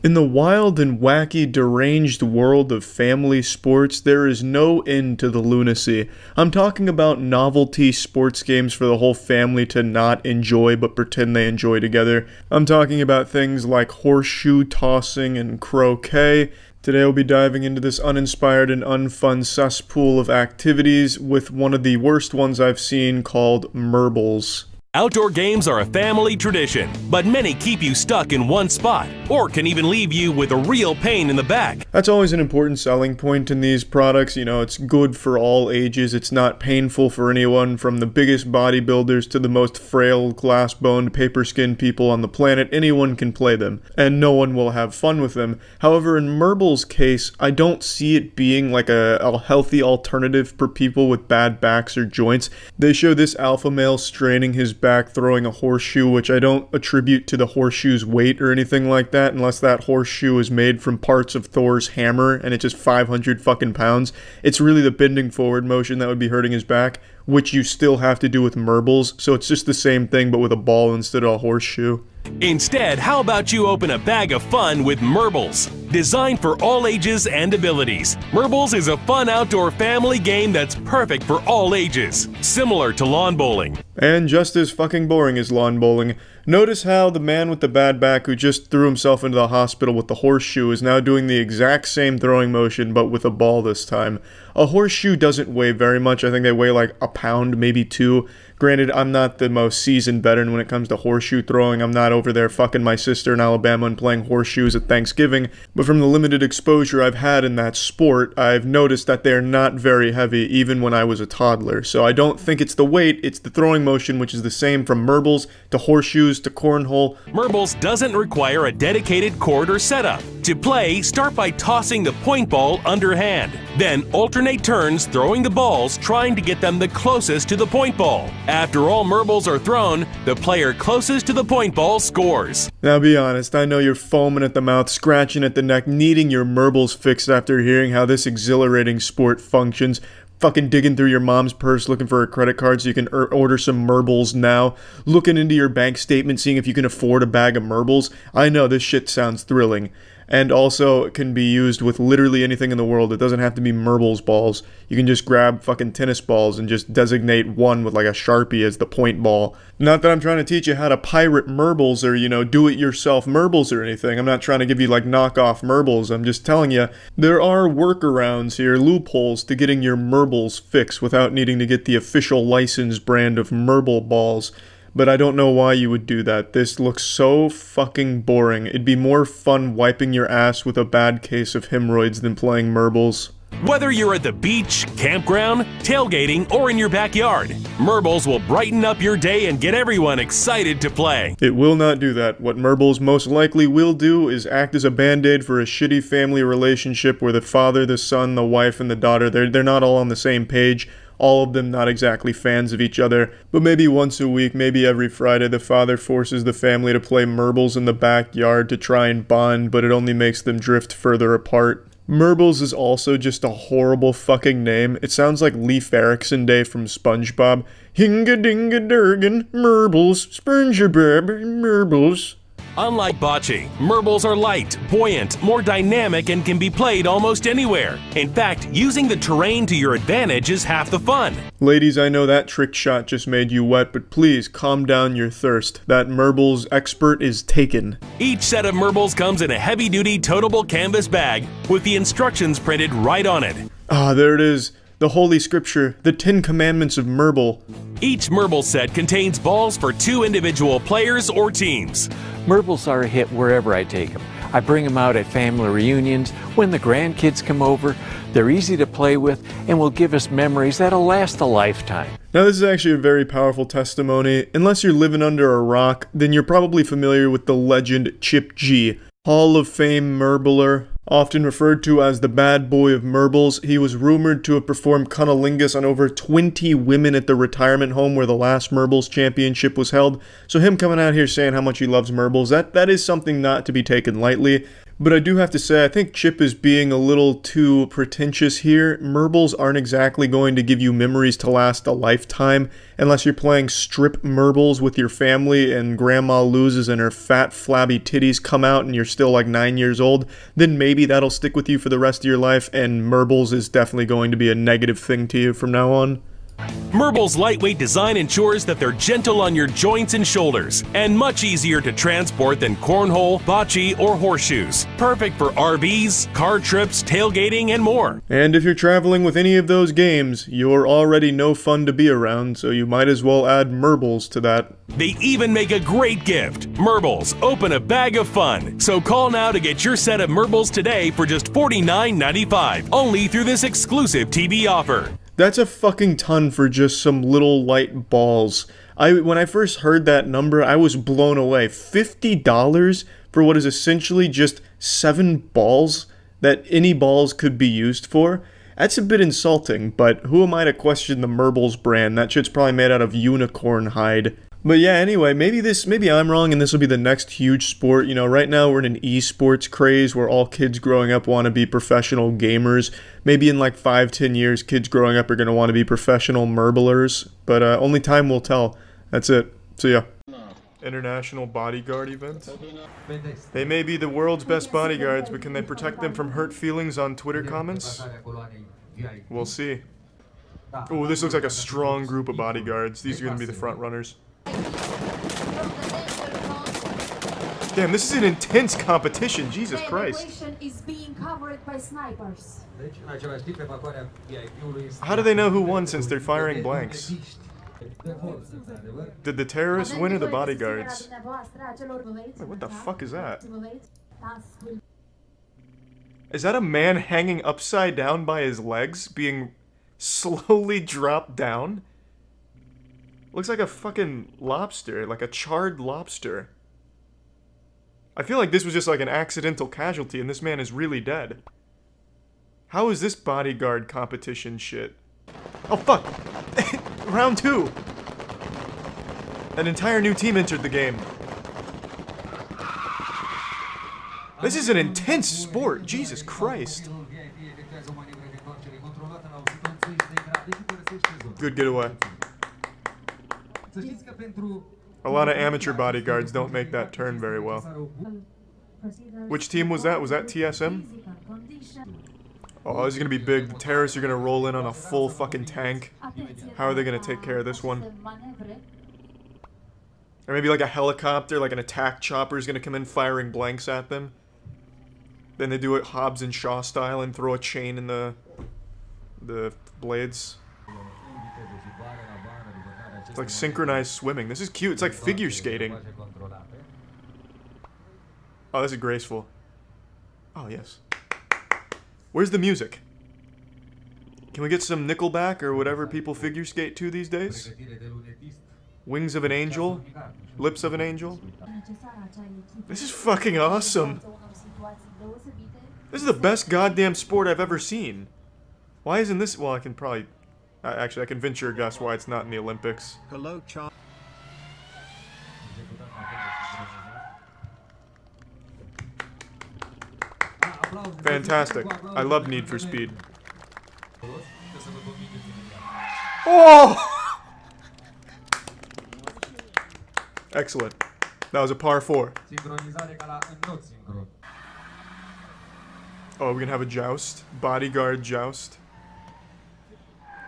In the wild and wacky, deranged world of family sports, there is no end to the lunacy. I'm talking about novelty sports games for the whole family to not enjoy but pretend they enjoy together. I'm talking about things like horseshoe tossing and croquet. Today we'll be diving into this uninspired and unfun cesspool of activities with one of the worst ones I've seen called marbles. Outdoor games are a family tradition, but many keep you stuck in one spot, or can even leave you with a real pain in the back. That's always an important selling point in these products. You know, it's good for all ages. It's not painful for anyone, from the biggest bodybuilders to the most frail, glass-boned, paper-skinned people on the planet. Anyone can play them, and no one will have fun with them. However, in marbles' case, I don't see it being like a healthy alternative for people with bad backs or joints. They show this alpha male straining his back throwing a horseshoe, which I don't attribute to the horseshoe's weight or anything like that, unless that horseshoe is made from parts of Thor's hammer and it's just 500 fucking pounds. It's really the bending forward motion that would be hurting his back, which you still have to do with marbles, so it's just the same thing but with a ball instead of a horseshoe. Instead, how about you open a bag of fun with marbles? Designed for all ages and abilities, marbles is a fun outdoor family game that's perfect for all ages, similar to lawn bowling. And just as fucking boring as lawn bowling. Notice how the man with the bad back who just threw himself into the hospital with the horseshoe is now doing the exact same throwing motion but with a ball this time. A horseshoe doesn't weigh very much. I think they weigh like a pound, maybe 2. Granted, I'm not the most seasoned veteran when it comes to horseshoe throwing. I'm not over there fucking my sister in Alabama and playing horseshoes at Thanksgiving. But from the limited exposure I've had in that sport, I've noticed that they're not very heavy even when I was a toddler. So I don't think it's the weight, it's the throwing motion, which is the same from marbles to horseshoes to cornhole. Marbles doesn't require a dedicated court or setup. To play, start by tossing the point ball underhand. Then alternate turns throwing the balls, trying to get them the closest to the point ball. After all marbles are thrown, the player closest to the point ball scores. Now be honest, I know you're foaming at the mouth, scratching at the neck, needing your marbles fixed after hearing how this exhilarating sport functions. Fucking digging through your mom's purse looking for a credit card so you can order some marbles now. Looking into your bank statement, seeing if you can afford a bag of marbles. I know this shit sounds thrilling. And also, it can be used with literally anything in the world. It doesn't have to be marbles balls. You can just grab fucking tennis balls and just designate one with like a Sharpie as the point ball. Not that I'm trying to teach you how to pirate marbles or, you know, do-it-yourself marbles or anything. I'm not trying to give you like knockoff marbles. I'm just telling you, there are workarounds here, loopholes to getting your marbles fixed without needing to get the official licensed brand of marble balls. But I don't know why you would do that. This looks so fucking boring. It'd be more fun wiping your ass with a bad case of hemorrhoids than playing marbles. Whether you're at the beach, campground, tailgating, or in your backyard, marbles will brighten up your day and get everyone excited to play. It will not do that. What marbles most likely will do is act as a band-aid for a shitty family relationship where the father, the son, the wife, and the daughter, they're not all on the same page. All of them not exactly fans of each other, but maybe once a week, maybe every Friday, the father forces the family to play marbles in the backyard to try and bond, but it only makes them drift further apart. Marbles is also just a horrible fucking name. It sounds like Leif Erikson Day from SpongeBob. Hinga-dinga-durgan, marbles, SpongeBob, marbles. Unlike bocce, marbles are light, buoyant, more dynamic, and can be played almost anywhere. In fact, using the terrain to your advantage is half the fun. Ladies, I know that trick shot just made you wet, but please calm down your thirst. That marbles expert is taken. Each set of marbles comes in a heavy-duty toteable canvas bag with the instructions printed right on it. Ah, there it is. The Holy Scripture, the 10 Commandments of Marble. Each marble set contains balls for 2 individual players or teams. Marbles are a hit wherever I take them. I bring them out at family reunions, when the grandkids come over. They're easy to play with and will give us memories that'll last a lifetime. Now this is actually a very powerful testimony. Unless you're living under a rock, then you're probably familiar with the legend Chip G, Hall of Fame marbler. Often referred to as the bad boy of marbles, he was rumored to have performed cunnilingus on over 20 women at the retirement home where the last marbles championship was held. So him coming out here saying how much he loves marbles, that is something not to be taken lightly. But I do have to say, I think Chip is being a little too pretentious here. Marbles aren't exactly going to give you memories to last a lifetime, unless you're playing strip marbles with your family and grandma loses and her fat, flabby titties come out and you're still like 9 years old. Then maybe that'll stick with you for the rest of your life, and marbles is definitely going to be a negative thing to you from now on. Marbles' lightweight design ensures that they're gentle on your joints and shoulders, and much easier to transport than cornhole, bocce, or horseshoes. Perfect for RVs, car trips, tailgating, and more. And if you're traveling with any of those games, you're already no fun to be around, so you might as well add marbles to that. They even make a great gift. Marbles, open a bag of fun. So call now to get your set of marbles today for just $49.95, only through this exclusive TV offer. That's a fucking ton for just some little light balls. When I first heard that number, I was blown away. $50 for what is essentially just 7 balls that any balls could be used for? That's a bit insulting, but who am I to question the marbles brand? That shit's probably made out of unicorn hide. But yeah, anyway, maybe I'm wrong and this will be the next huge sport. You know, right now we're in an esports craze where all kids growing up want to be professional gamers. Maybe in like 5-10 years, kids growing up are going to want to be professional marblers. But only time will tell. That's it. See ya. International bodyguard event. They may be the world's best bodyguards, but can they protect them from hurt feelings on Twitter comments? We'll see. Oh, this looks like a strong group of bodyguards. These are going to be the front runners. Damn, this is an intense competition. Jesus Christ. Is being covered by snipers. How do they know who won since they're firing blanks? Did the terrorists win or the bodyguards? Wait, what the fuck is that? Is that a man hanging upside down by his legs, being slowly dropped down? Looks like a fucking lobster, like a charred lobster. I feel like this was just like an accidental casualty and this man is really dead. How is this bodyguard competition shit? Oh fuck! Round 2! An entire new team entered the game. This is an intense sport, Jesus Christ. Good getaway. A lot of amateur bodyguards don't make that turn very well. Which team was that? Was that TSM? Oh, this is gonna be big. The terrorists are gonna roll in on a full fucking tank. How are they gonna take care of this one? Or maybe like a helicopter, like an attack chopper is gonna come in firing blanks at them. Then they do it Hobbs and Shaw style and throw a chain in the blades. It's like synchronized swimming. This is cute. It's like figure skating. Oh, this is graceful. Oh, yes. Where's the music? Can we get some Nickelback or whatever people figure skate to these days? Wings of an Angel? Lips of an Angel? This is fucking awesome. This is the best goddamn sport I've ever seen. Why isn't this... Well, I can probably... Actually, I can venture a guess why it's not in the Olympics. Hello, Charles. Fantastic. I love Need for Speed. Oh! Excellent. That was a par 4. Oh, we're gonna have a joust? Bodyguard joust?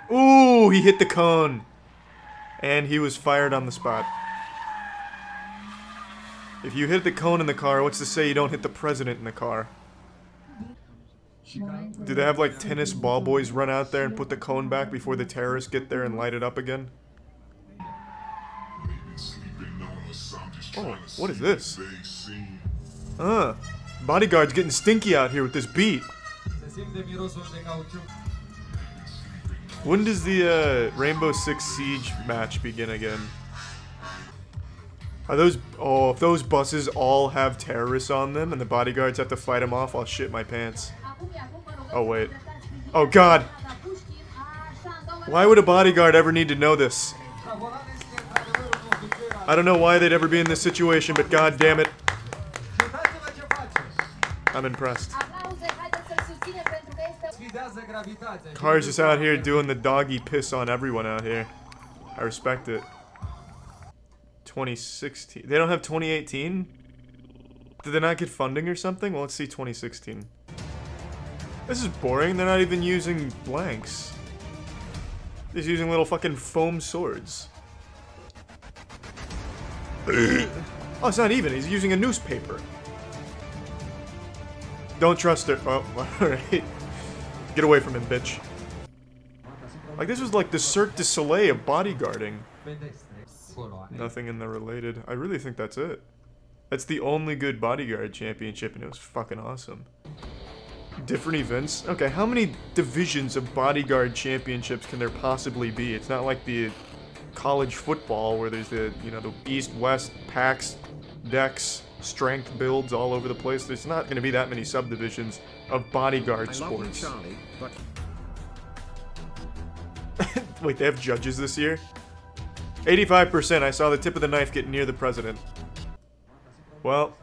Ooh, he hit the cone. And he was fired on the spot. If you hit the cone in the car, what's to say you don't hit the president in the car? Do they have like tennis ball boys run out there and put the cone back before the terrorists get there and light it up again? Oh, what is this? Bodyguard's getting stinky out here with this beat. When does the Rainbow Six Siege match begin again? Are those... Oh, if those buses all have terrorists on them and the bodyguards have to fight them off, I'll shit my pants. Oh, wait. Oh, God! Why would a bodyguard ever need to know this? I don't know why they'd ever be in this situation, but god damn it. I'm impressed. Car's just out here doing the doggy piss on everyone out here. I respect it. 2016. They don't have 2018? Did they not get funding or something? Well, let's see 2016. This is boring. They're not even using blanks. They're just using little fucking foam swords. Oh, it's not even. He's using a newspaper. Don't trust her. Oh, alright. Get away from him, bitch. Like, this was like the Cirque du Soleil of bodyguarding. Nothing in the related. I really think that's it. That's the only good bodyguard championship, and it was fucking awesome. Different events? Okay, how many divisions of bodyguard championships can there possibly be? It's not like the college football where there's the, you know, the East, West, packs, decks, strength builds all over the place. There's not going to be that many subdivisions of bodyguard sports. Charlie, but... Wait, they have judges this year? 85%. I saw the tip of the knife get near the president. Well,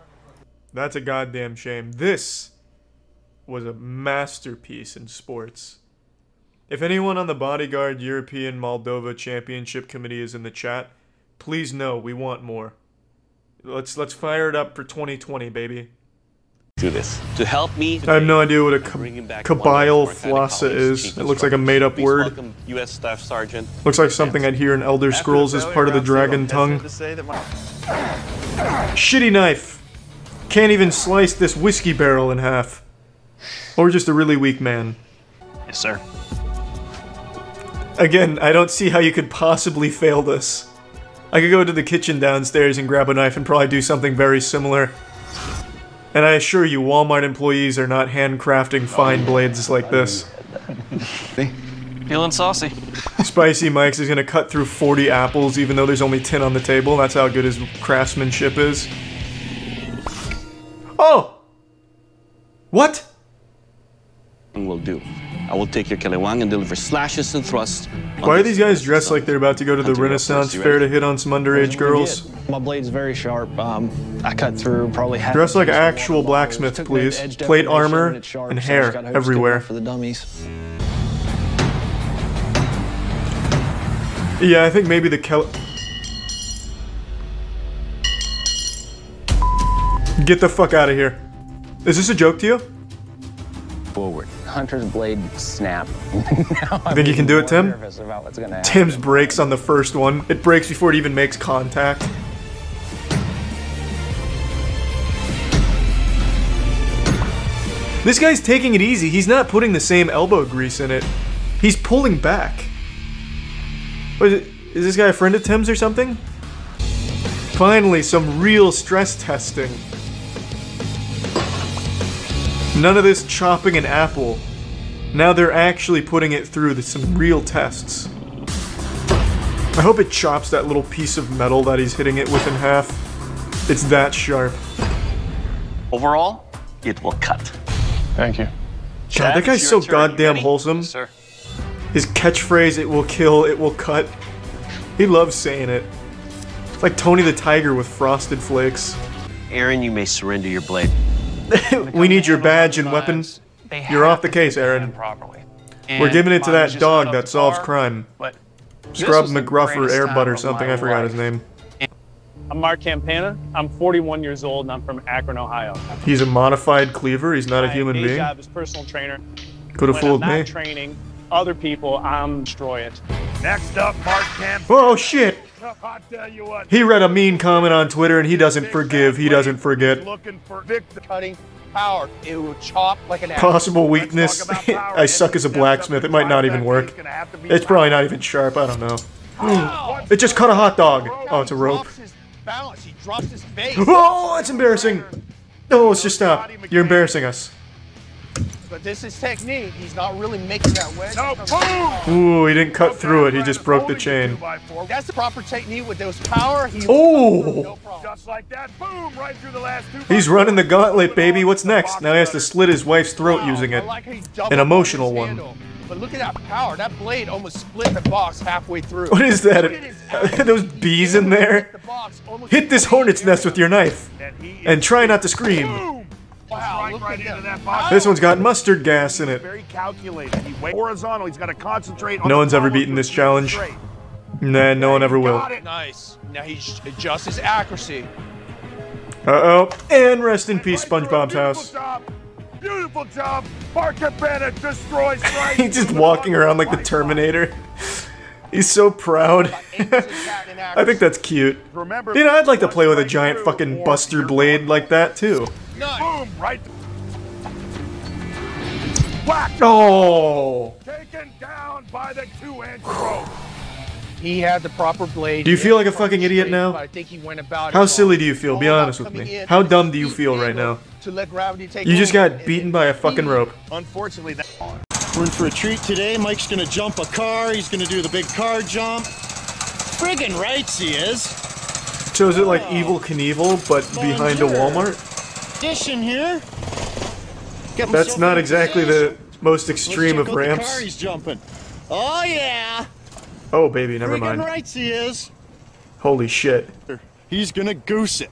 that's a goddamn shame. This was a masterpiece in sports. If anyone on the Bodyguard European Moldova Championship Committee is in the chat, please know we want more. Let's fire it up for 2020, baby. Do this to help me. I have no idea what a Kabyle Flassa is. It looks like a made-up word. Welcome, U.S. Staff Sergeant. Looks like something I'd hear in Elder Scrolls as part of the Dragon Tongue. Shitty knife! Can't even slice this whiskey barrel in half. Or just a really weak man. Yes, sir. Again, I don't see how you could possibly fail this. I could go to the kitchen downstairs and grab a knife and probably do something very similar. And I assure you, Walmart employees are not handcrafting fine blades like this. Feeling saucy. Spicy Mike's is gonna cut through 40 apples even though there's only 10 on the table. That's how good his craftsmanship is. Oh! What? Will do. I will take your kelewang and deliver slashes and thrusts. Why are these guys dressed like they're about to go to the Renaissance Fair to hit on some underage girls? My blade's very sharp. I cut through probably half. Dress like actual blacksmiths, please. Plate armor and hair everywhere. For the dummies. Yeah, I think maybe the Get the fuck out of here. Is this a joke to you? Forward. Hunter's blade snap. I think you can do it, Tim? Tim's breaks on the first one. It breaks before it even makes contact. This guy's taking it easy. He's not putting the same elbow grease in it. He's pulling back. What is this guy a friend of Tim's or something? Finally, some real stress testing. None of this chopping an apple. Now they're actually putting it through some real tests. I hope it chops that little piece of metal that he's hitting it with in half. It's that sharp. Overall, it will cut. Thank you. God, that guy's so goddamn wholesome. Yes, sir. His catchphrase, it will kill, it will cut. He loves saying it. It's like Tony the Tiger with Frosted Flakes. Aaron, you may surrender your blade. We need your badge and weapon. You're off the case, Aaron. We're giving it to that dog that solves crime. Scrub McGruff or Airbutt or something, I forgot his name. I'm Mark Campana. I'm 41 years old and I'm from Akron, Ohio. He's a modified cleaver, he's not a human being. My job is personal trainer. Could have fooled when I'm me. not training other people, I'm destroy it. Next up, Mark Campana. Oh shit! I tell you what. He read a mean comment on Twitter and he doesn't forgive, he doesn't forget. Looking for victim Cutting power. It will chop like an apple. Possible weakness. I suck as a blacksmith, it might not even work. It's probably not even sharp, I don't know. It just cut a hot dog. Oh, it's a rope. He drops his face. Oh, it's embarrassing. Oh, let's just stop. You're embarrassing us. but this is technique. He's not really making that wedge. No, boom! Ooh, he didn't cut through it. He just broke the chain. That's the proper technique with those power. Oh! Just like that, boom! Right through the last two. He's running the gauntlet, baby. What's next? Now he has to slit his wife's throat using it. An emotional one. But look at that power. That blade almost split the box halfway through. What is that? Those bees in there? Hit this hornet's nest with your knife. And try not to scream. Wow, look at that. This one's got mustard gas in it. Very calculated. He waits horizontal. He's got to concentrate on No one's ever beaten this challenge. Nah, no one ever will. Nice. Now he adjusts his accuracy. Uh-oh. And rest in peace, SpongeBob's house. Beautiful job. Mark Campana destroys right. He's just walking around like the Terminator. He's so proud. I think that's cute. You know, I'd like to play with a giant fucking buster blade like that, too. Boom, right. Whack. Oh. Taken down by the 2-inch rope. He had the proper blade. Do you feel like a fucking idiot now? I think he went about How silly do you feel? Be honest with me. How dumb do you feel right now? To let gravity take You just got beaten by a fucking rope. Unfortunately, we're in for a treat today. Mike's gonna jump a car. He's gonna do the big car jump. Friggin' rights he is. So is it like Evel Knievel, but behind a Walmart? Addition here. That's not exactly the most extreme of ramps. The car he's jumping. Oh yeah. Oh baby, never mind. Friggin' rights he is. Holy shit. He's gonna goose it.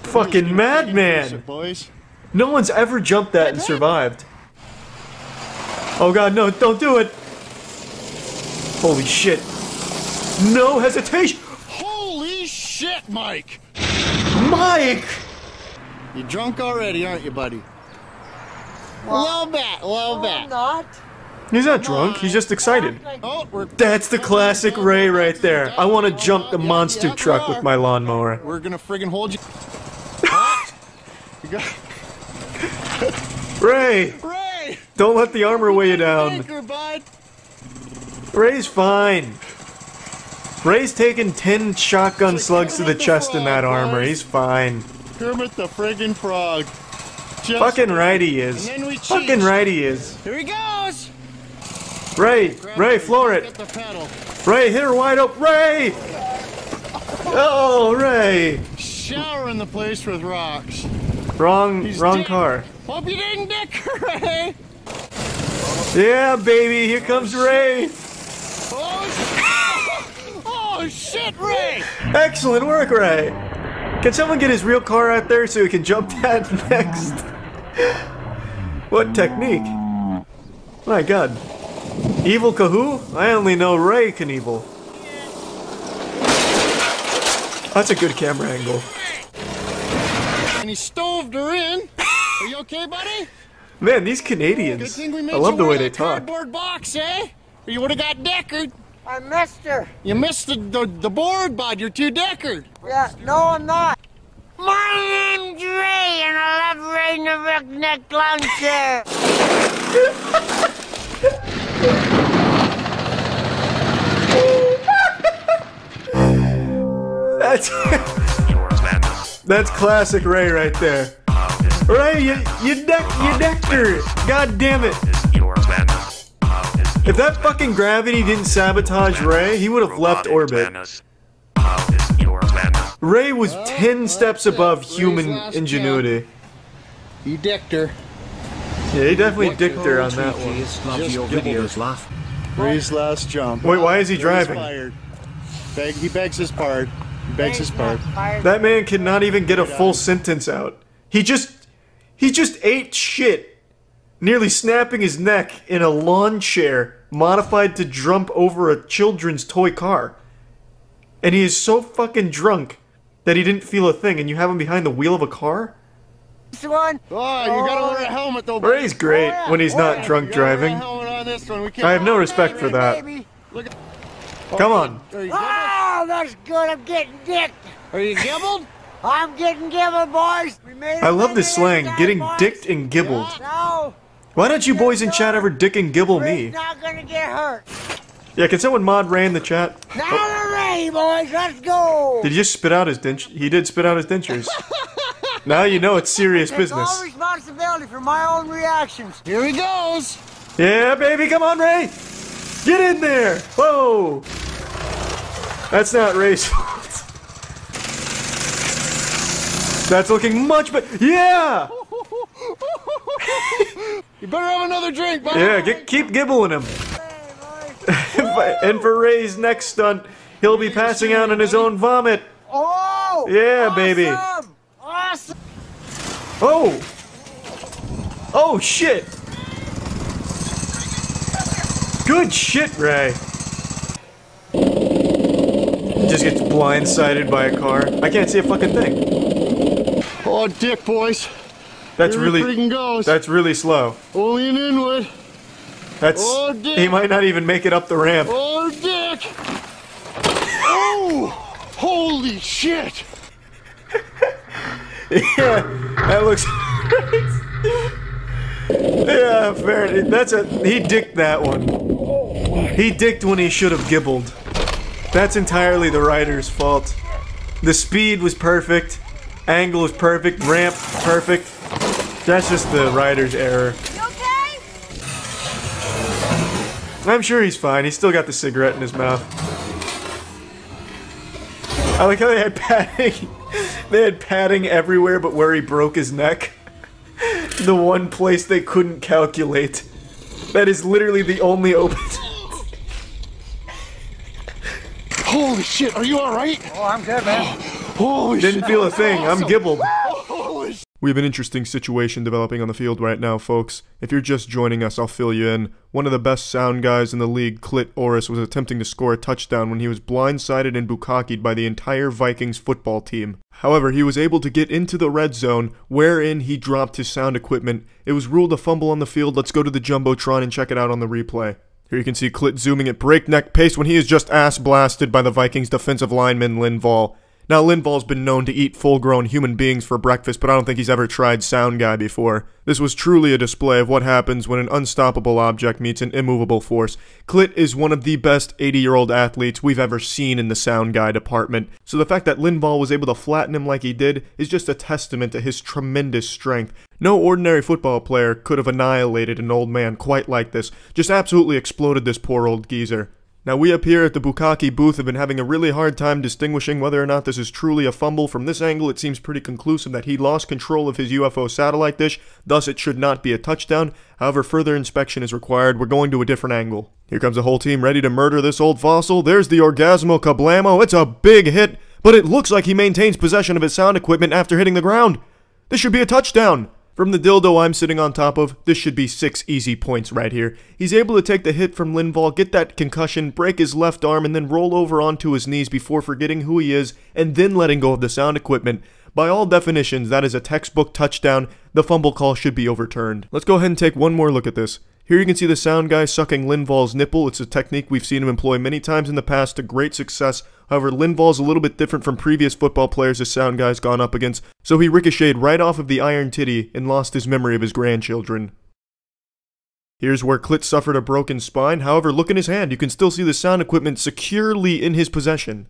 Fucking madman! Boys. No one's ever jumped that and survived. Oh god, no, don't do it! Holy shit. No hesitation! Holy shit, Mike! Mike! You drunk already, aren't you, buddy? A little bit, a little bit. I'm not. He's not drunk, he's just excited. Oh, That's the classic Ray right there. I want to jump the monster truck with my lawnmower. We're gonna friggin' hold you. Ray! Ray! Don't let the armor weigh you down. Anchor, bud. Ray's fine. Ray's taken 10 shotgun slugs to the chest in that armor. He's fine. Kermit the friggin' Frog. Just Fucking right he is. Fucking right he is. Here he goes! Ray! Ray, floor it! Ray, hit her wide open! Ray! Oh, Ray! Showering the place with rocks. Wrong car. Hope you didn't dick her, Ray! Yeah, baby, here comes Ray! Oh, shit, Ray! Excellent work, Ray! Can someone get his real car out there so he can jump that next? What technique? My god. Evil Kahoo? I only know Ray Knievel. That's a good camera angle. And he stoved her in. Are you okay, buddy? Man, these Canadians. I love the way they talk. Cardboard box, eh? Or you would have got deckered. I missed her. You missed the board, bud. You're too deckered. Yeah, no, I'm not. My name's Ray, and I love riding the Redneck lawn chair. That's classic Ray right there. Ray, you decked her. God damn it. If that fucking gravity didn't sabotage Ray, he would have left orbit. Ray was 10 steps above human ingenuity. He decked her. Yeah, he definitely dicked her on that one. Ray's last jump. Wait, why is he driving? He begs his pardon. He begs his pardon. That man cannot even get a full sentence out. He just ate shit, nearly snapping his neck in a lawn chair modified to jump over a children's toy car. And he is so fucking drunk that he didn't feel a thing, and you have him behind the wheel of a car? This one. Oh, you gotta wear a helmet though. Ray's great when he's not drunk driving. I have no respect for that. Come on. Oh, that's good. I'm getting dicked. Are you gibbled? I'm getting gibbled, boys. I love this slang, getting dicked and gibbled. No. Why don't you boys in chat ever dick and gibble me? Not gonna get hurt. Yeah, can someone mod Ray in the chat? Now we're ready, boys. Let's go. Did he just spit out his dentures? He did spit out his dentures. Now you know it's serious Take business. all responsibility for my own reactions. Here he goes. Yeah, baby, come on, Ray! Get in there! Whoa! That's not Ray's fault. That's looking much better. Yeah! You better have another drink, buddy. Yeah, keep gibbling him. And for Ray's next stunt, he'll be passing out in his own vomit. Oh! Yeah, awesome! baby. Awesome! Oh! Oh, shit! Good shit, Ray. Just gets blindsided by a car. I can't see a fucking thing. Oh, dick, boys. That's Here really. he freaking goes. That's really slow. Only an inward. That's. Oh, dick. He might not even make it up the ramp. Oh, dick. Oh! Holy shit! Yeah, that looks. Yeah, fair. That's a. He dicked that one. He dicked when he should have gibbled. That's entirely the rider's fault. The speed was perfect, angle was perfect, ramp perfect. That's just the rider's error. You okay? I'm sure he's fine. He's still got the cigarette in his mouth. I like how they had padding. They had padding everywhere but where he broke his neck. The one place they couldn't calculate. That is literally the only open. Holy shit, are you alright? Oh, I'm good, man. Holy shit. Didn't feel a thing. I'm gibbled. Holy shit. We have an interesting situation developing on the field right now, folks. If you're just joining us, I'll fill you in. One of the best sound guys in the league, Clit Orris, was attempting to score a touchdown when he was blindsided and bukkakied by the entire Vikings football team. However, he was able to get into the red zone, wherein he dropped his sound equipment. It was ruled a fumble on the field. Let's go to the Jumbotron and check it out on the replay. Here you can see Clit zooming at breakneck pace when he is just ass blasted by the Vikings defensive lineman Linval. Now, Linval's been known to eat full-grown human beings for breakfast, but I don't think he's ever tried Sound Guy before. This was truly a display of what happens when an unstoppable object meets an immovable force. Clit is one of the best 80-year-old athletes we've ever seen in the Sound Guy department, so the fact that Linval was able to flatten him like he did is just a testament to his tremendous strength. No ordinary football player could have annihilated an old man quite like this, just absolutely exploded this poor old geezer. Now, we up here at the Bukkake booth have been having a really hard time distinguishing whether or not this is truly a fumble. From this angle, it seems pretty conclusive that he lost control of his UFO satellite dish, thus it should not be a touchdown. However, further inspection is required. We're going to a different angle. Here comes a whole team ready to murder this old fossil. There's the Orgasmo Kablamo. It's a big hit, but it looks like he maintains possession of his sound equipment after hitting the ground. This should be a touchdown. From the dildo I'm sitting on top of, this should be 6 easy points right here. He's able to take the hit from Linval, get that concussion, break his left arm, and then roll over onto his knees before forgetting who he is, and then letting go of the sound equipment. By all definitions, that is a textbook touchdown. The fumble call should be overturned. Let's go ahead and take one more look at this. Here you can see the sound guy sucking Linval's nipple. It's a technique we've seen him employ many times in the past to great success. However, Linval's a little bit different from previous football players this sound guy's gone up against, so he ricocheted right off of the iron titty and lost his memory of his grandchildren. Here's where Clit suffered a broken spine. However, look in his hand. You can still see the sound equipment securely in his possession.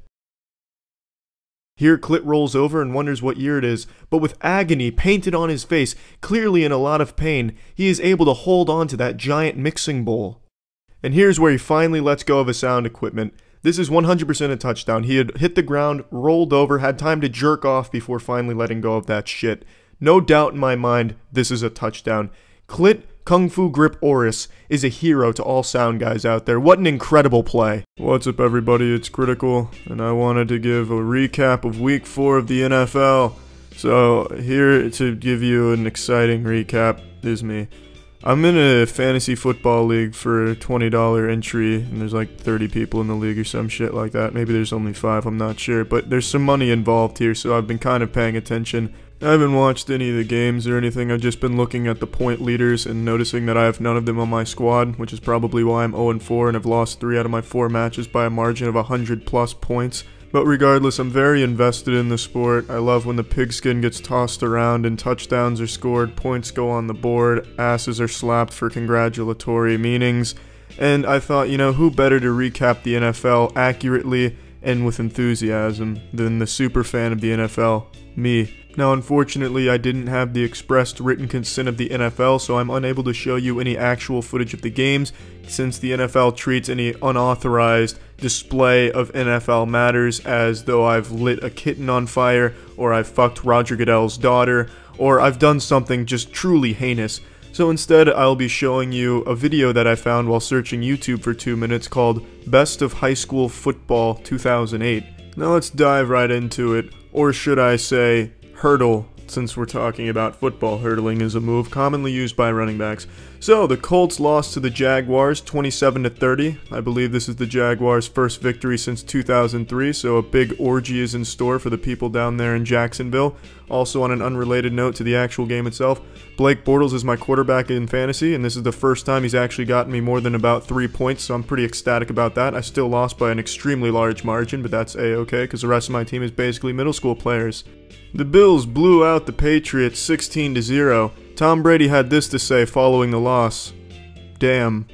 Here, Clit rolls over and wonders what year it is, but with agony painted on his face, clearly in a lot of pain, he is able to hold on to that giant mixing bowl. And here's where he finally lets go of his sound equipment. This is 100% a touchdown. He had hit the ground, rolled over, had time to jerk off before finally letting go of that shit. No doubt in my mind, this is a touchdown. Clit Kung Fu Grip Orris is a hero to all sound guys out there. What an incredible play. What's up, everybody? It's Critical, and I wanted to give a recap of Week 4 of the NFL. So, here to give you an exciting recap is me. I'm in a fantasy football league for a $20 entry, and there's like 30 people in the league or some shit like that. Maybe there's only 5, I'm not sure, but there's some money involved here, so I've been kind of paying attention. I haven't watched any of the games or anything. I've just been looking at the point leaders and noticing that I have none of them on my squad, which is probably why I'm 0-4 and have lost 3 out of my 4 matches by a margin of 100+ points. But regardless, I'm very invested in the sport. I love when the pigskin gets tossed around and touchdowns are scored, points go on the board, asses are slapped for congratulatory meanings. And I thought, you know, who better to recap the NFL accurately and with enthusiasm than the super fan of the NFL, me. Now, unfortunately, I didn't have the expressed written consent of the NFL, so I'm unable to show you any actual footage of the games, since the NFL treats any unauthorized display of NFL matters as though I've lit a kitten on fire, or I've fucked Roger Goodell's daughter, or I've done something just truly heinous. So instead, I'll be showing you a video that I found while searching YouTube for 2 minutes called Best of High School Football 2008. Now let's dive right into it, or should I say, hurdle, since we're talking about football. Hurdling is a move commonly used by running backs. So, the Colts lost to the Jaguars 27-30. I believe this is the Jaguars' first victory since 2003, so a big orgy is in store for the people down there in Jacksonville. Also, on an unrelated note to the actual game itself, Blake Bortles is my quarterback in fantasy, and this is the first time he's actually gotten me more than about 3 points, so I'm pretty ecstatic about that. I still lost by an extremely large margin, but that's a-okay, because the rest of my team is basically middle school players. The Bills blew out the Patriots 16-0. Tom Brady had this to say following the loss. Damn.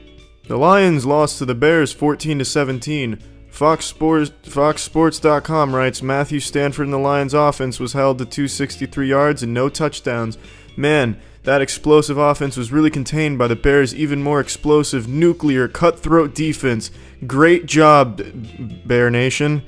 The Lions lost to the Bears 14-17. FoxSports.com writes, Matthew Stafford and the Lions offense was held to 263 yards and no touchdowns. Man, that explosive offense was really contained by the Bears' even more explosive, nuclear, cutthroat defense. Great job, Bear Nation.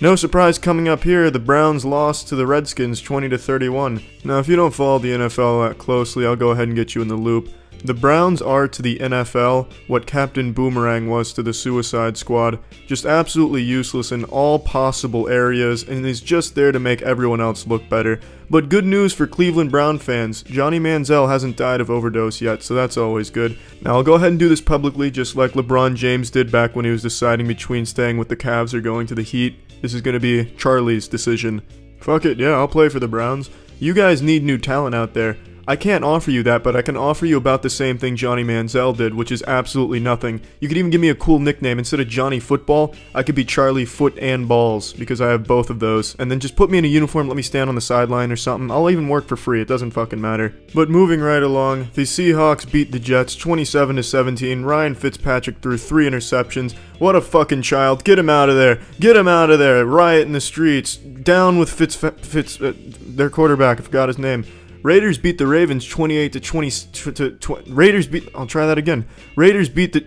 No surprise coming up here, the Browns lost to the Redskins 20-31. Now, if you don't follow the NFL that closely, I'll go ahead and get you in the loop. The Browns are to the NFL what Captain Boomerang was to the Suicide Squad. Just absolutely useless in all possible areas and is just there to make everyone else look better. But good news for Cleveland Brown fans, Johnny Manziel hasn't died of overdose yet, so that's always good. Now I'll go ahead and do this publicly just like LeBron James did back when he was deciding between staying with the Cavs or going to the Heat. This is going to be Charlie's decision. Fuck it, yeah, I'll play for the Browns. You guys need new talent out there. I can't offer you that, but I can offer you about the same thing Johnny Manziel did, which is absolutely nothing. You could even give me a cool nickname. Instead of Johnny Football, I could be Charlie Foot and Balls, because I have both of those. And then just put me in a uniform, let me stand on the sideline or something. I'll even work for free, it doesn't fucking matter. But moving right along, the Seahawks beat the Jets 27-17. Ryan Fitzpatrick threw 3 interceptions. What a fucking child. Get him out of there. Get him out of there. Riot in the streets. Down with their quarterback, I forgot his name. Raiders beat the Ravens 28-20. I'll try that again. Raiders beat the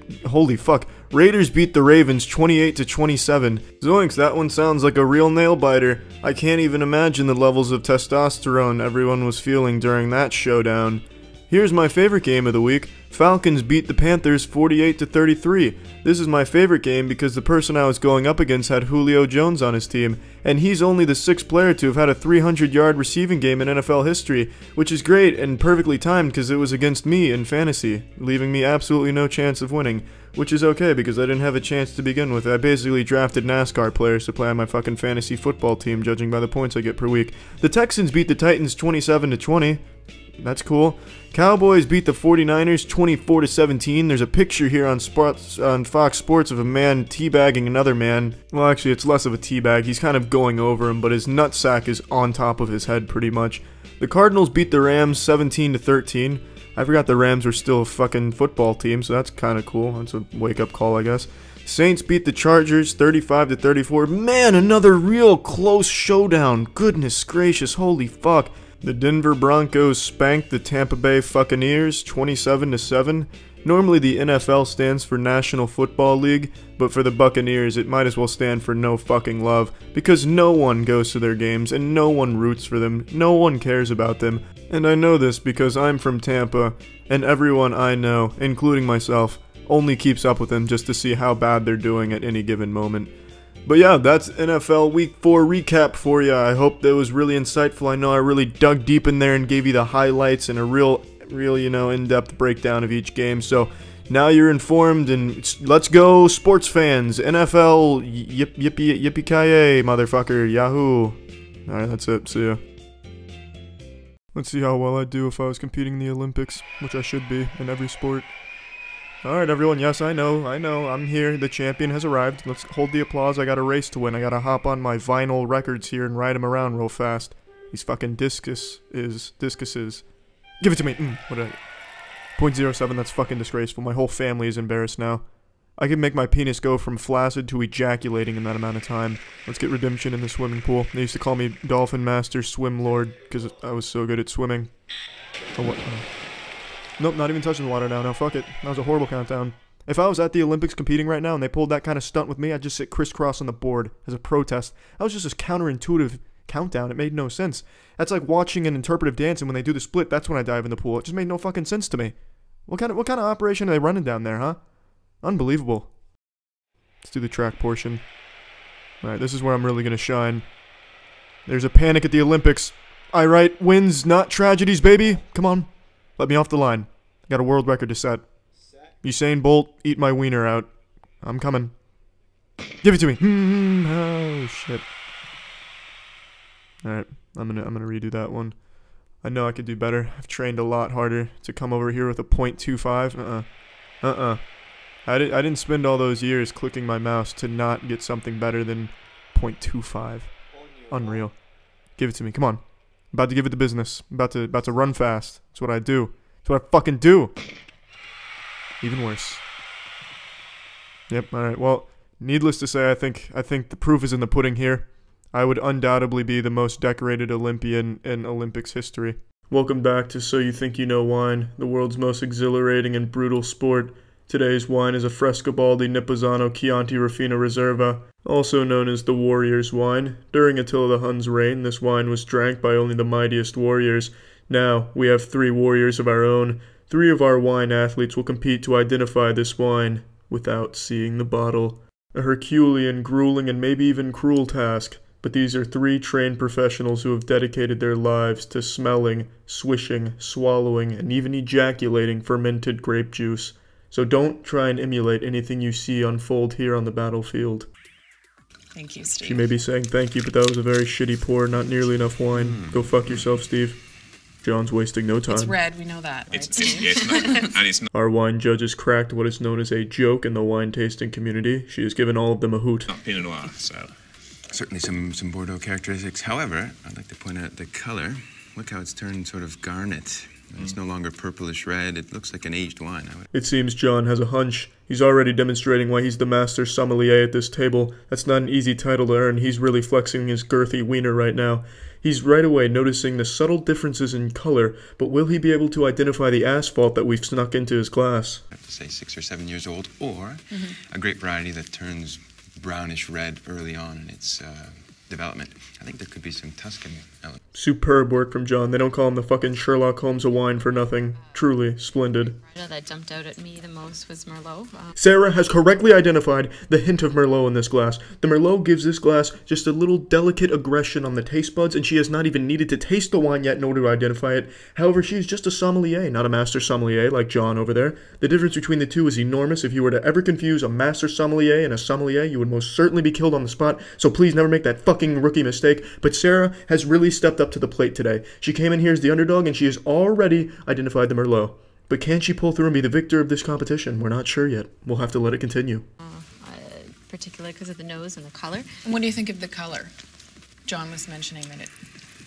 Ravens 28-27. Zoinks, that one sounds like a real nail biter. I can't even imagine the levels of testosterone everyone was feeling during that showdown. Here's my favorite game of the week. Falcons beat the Panthers 48-33. This is my favorite game because the person I was going up against had Julio Jones on his team, and he's only the 6th player to have had a 300-yard receiving game in NFL history, which is great and perfectly timed because it was against me in fantasy, leaving me absolutely no chance of winning, which is okay because I didn't have a chance to begin with. I basically drafted NASCAR players to play on my fucking fantasy football team, judging by the points I get per week. The Texans beat the Titans 27-20. That's cool. Cowboys beat the 49ers 24-17. There's a picture here on Fox Sports of a man teabagging another man. Well, actually, it's less of a teabag. He's kind of going over him, but his nutsack is on top of his head pretty much. The Cardinals beat the Rams 17-13. I forgot the Rams were still a fucking football team, so that's kind of cool. That's a wake-up call, I guess. Saints beat the Chargers 35-34. Man, another real close showdown. Goodness gracious, holy fuck. The Denver Broncos spanked the Tampa Bay Buccaneers 27-7. Normally the NFL stands for National Football League, but for the Buccaneers it might as well stand for no fucking love, because no one goes to their games and no one roots for them, no one cares about them. And I know this because I'm from Tampa, and everyone I know, including myself, only keeps up with them just to see how bad they're doing at any given moment. But yeah, that's NFL Week 4 recap for you. I hope that was really insightful. I know I really dug deep in there and gave you the highlights and a real, you know, in-depth breakdown of each game. So now you're informed, and let's go, sports fans. NFL, yippee-ki-yay, motherfucker, yahoo. Alright, that's it. See ya. Let's see how well I'd do if I was competing in the Olympics, which I should be in every sport. Alright everyone, yes, I know, I'm here, the champion has arrived. Let's hold the applause, I got a race to win. I gotta hop on my vinyl records here and ride him around real fast. These fucking discuses. Give it to me! What did I... .07, that's fucking disgraceful. My whole family is embarrassed now. I can make my penis go from flaccid to ejaculating in that amount of time. Let's get redemption in the swimming pool. They used to call me Dolphin Master Swim Lord because I was so good at swimming. Oh, what? Nope, not even touching the water now. No, fuck it. That was a horrible countdown. If I was at the Olympics competing right now and they pulled that kind of stunt with me, I'd just sit crisscross on the board as a protest. That was just this counterintuitive countdown. It made no sense. That's like watching an interpretive dance, and when they do the split, that's when I dive in the pool. It just made no fucking sense to me. What kind of operation are they running down there, huh? Unbelievable. Let's do the track portion. Alright, this is where I'm really gonna shine. There's a panic at the Olympics. I write wins, not tragedies, baby. Come on. Let me off the line. I got a world record to set. Usain Bolt, eat my wiener out. I'm coming. Give it to me. Oh, shit. Alright, I'm gonna redo that one. I know I could do better. I've trained a lot harder to come over here with a .25. I didn't spend all those years clicking my mouse to not get something better than .25. Unreal. Give it to me. Come on. I'm about to give it the business. I'm about to run fast. That's what I do. That's what I fucking do. Even worse. Yep, alright. Well, needless to say, I think the proof is in the pudding here. I would undoubtedly be the most decorated Olympian in Olympics history. Welcome back to So You Think You Know Wine, the world's most exhilarating and brutal sport. Today's wine is a Frescobaldi Nippozano Chianti Rafina Reserva, also known as the Warriors' Wine. During Attila the Hun's reign, this wine was drank by only the mightiest warriors. Now, we have 3 warriors of our own. 3 of our wine athletes will compete to identify this wine without seeing the bottle. A Herculean, grueling, and maybe even cruel task. But these are 3 trained professionals who have dedicated their lives to smelling, swishing, swallowing, and even ejaculating fermented grape juice. So don't try and emulate anything you see unfold here on the battlefield. Thank you, Steve. She may be saying thank you, but that was a very shitty pour, not nearly enough wine. Go fuck yourself, Steve. John's wasting no time. It's red, we know that, right, Steve? It's not. Our wine judges cracked what is known as a joke in the wine tasting community. She has given all of them a hoot. Not Pinot Noir, so... Certainly some Bordeaux characteristics. However, I'd like to point out the color. Look how it's turned sort of garnet. It's no longer purplish red. It looks like an aged wine. It seems John has a hunch. He's already demonstrating why he's the master sommelier at this table. That's not an easy title to earn. He's really flexing his girthy wiener right now. He's right away noticing the subtle differences in color, but will he be able to identify the asphalt that we've snuck into his glass? I have to say 6 or 7 years old, or a grape variety that turns brownish red early on in its development. I think there could be some Tuscan elements. Superb work from John. They don't call him the fucking Sherlock Holmes of wine for nothing. Truly splendid. That jumped out at me the most was Merlot. Sarah has correctly identified the hint of Merlot in this glass. The Merlot gives this glass just a little delicate aggression on the taste buds, and she has not even needed to taste the wine yet in order to identify it. However, she is just a sommelier, not a master sommelier like John over there. The difference between the two is enormous. If you were to ever confuse a master sommelier and a sommelier, you would most certainly be killed on the spot, so please never make that fucking rookie mistake. But Sarah has really stepped up to the plate today. She came in here as the underdog, and she has already identified the Merlot. But can she pull through and be the victor of this competition? We're not sure yet. We'll have to let it continue. Particularly because of the nose and the color. And what do you think of the color? John was mentioning that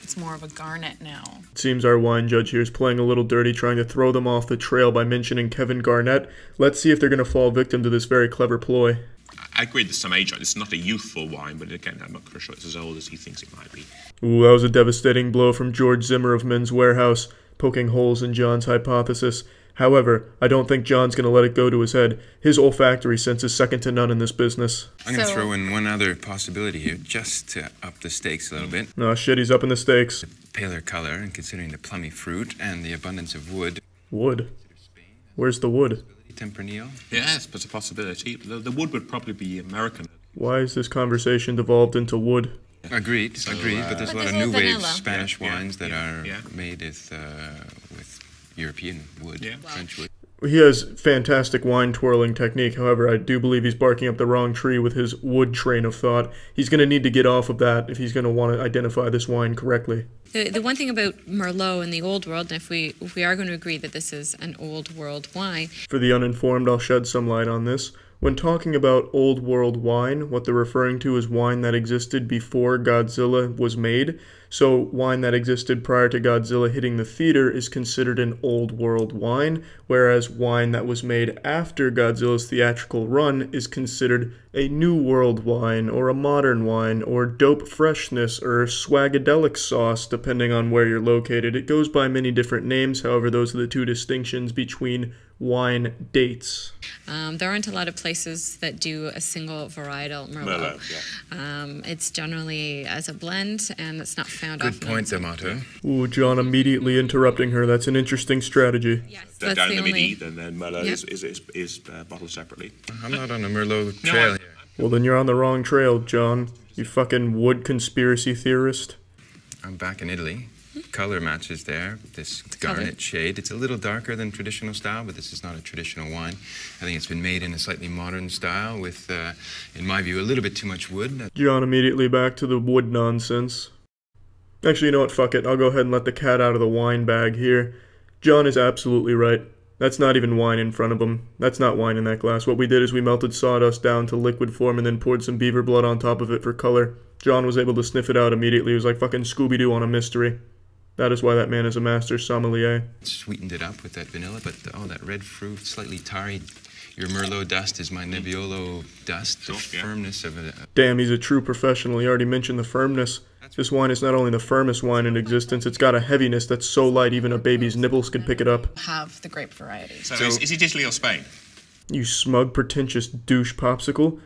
it's more of a garnet now. It seems our wine judge here is playing a little dirty, trying to throw them off the trail by mentioning Kevin Garnett. Let's see if they're going to fall victim to this very clever ploy. I agree there's some age on it. It's not a youthful wine, but again, I'm not sure it's as old as he thinks it might be. Ooh, that was a devastating blow from George Zimmer of Men's Warehouse, poking holes in John's hypothesis. However, I don't think John's going to let it go to his head. His olfactory sense is second to none in this business. I'm going to throw in one other possibility here, just to up the stakes a little bit. Oh shit, he's upping the stakes. Paler color, and considering the plummy fruit and the abundance of wood. Wood? Where's the wood? Tempranillo? Yes, but it's a possibility. The wood would probably be American. Why is this conversation devolved into wood? Agreed, but there's a lot of new wave Spanish wines that are made with European wood, French wood. He has fantastic wine twirling technique. However, I do believe he's barking up the wrong tree with his wood train of thought. He's going to need to get off of that if he's going to want to identify this wine correctly. The one thing about Merlot in the Old World, and if we are going to agree that this is an Old World wine. For the uninformed, I'll shed some light on this. When talking about Old World wine, what they're referring to is wine that existed before Godzilla was made. So wine that existed prior to Godzilla hitting the theater is considered an old world wine, whereas wine that was made after Godzilla's theatrical run is considered a new world wine, or a modern wine, or dope freshness, or swagadelic sauce, depending on where you're located. It goes by many different names, however those are the two distinctions between wine dates. There aren't a lot of places that do a single varietal Merlot. It's generally as a blend, and it's not found often. Good point, D'Amato. Ooh, John immediately interrupting her. That's an interesting strategy. Yes, Down that's in the the only... Midi, then Merlot is bottled separately. I'm not on a Merlot trail here. Well, then you're on the wrong trail, John. You fucking wood conspiracy theorist. I'm back in Italy. Color matches there, this garnet shade. It's a little darker than traditional style, but this is not a traditional wine. I think it's been made in a slightly modern style with, in my view, a little bit too much wood. John immediately back to the wood nonsense. Actually, you know what, fuck it. I'll go ahead and let the cat out of the wine bag here. John is absolutely right. That's not even wine in front of him. That's not wine in that glass. What we did is we melted sawdust down to liquid form and then poured some beaver blood on top of it for color. John was able to sniff it out immediately. It was like fucking Scooby-Doo on a mystery. That is why that man is a master sommelier. Sweetened it up with that vanilla, but that red fruit, slightly tarry. Your Merlot dust is my Nebbiolo dust, the firmness of it. Damn, he's a true professional. He already mentioned the firmness. This wine is not only the firmest wine in existence, it's got a heaviness that's so light even a baby's nipples can pick it up. Have the grape variety. So is it Italy or Spain? You smug, pretentious douche popsicle.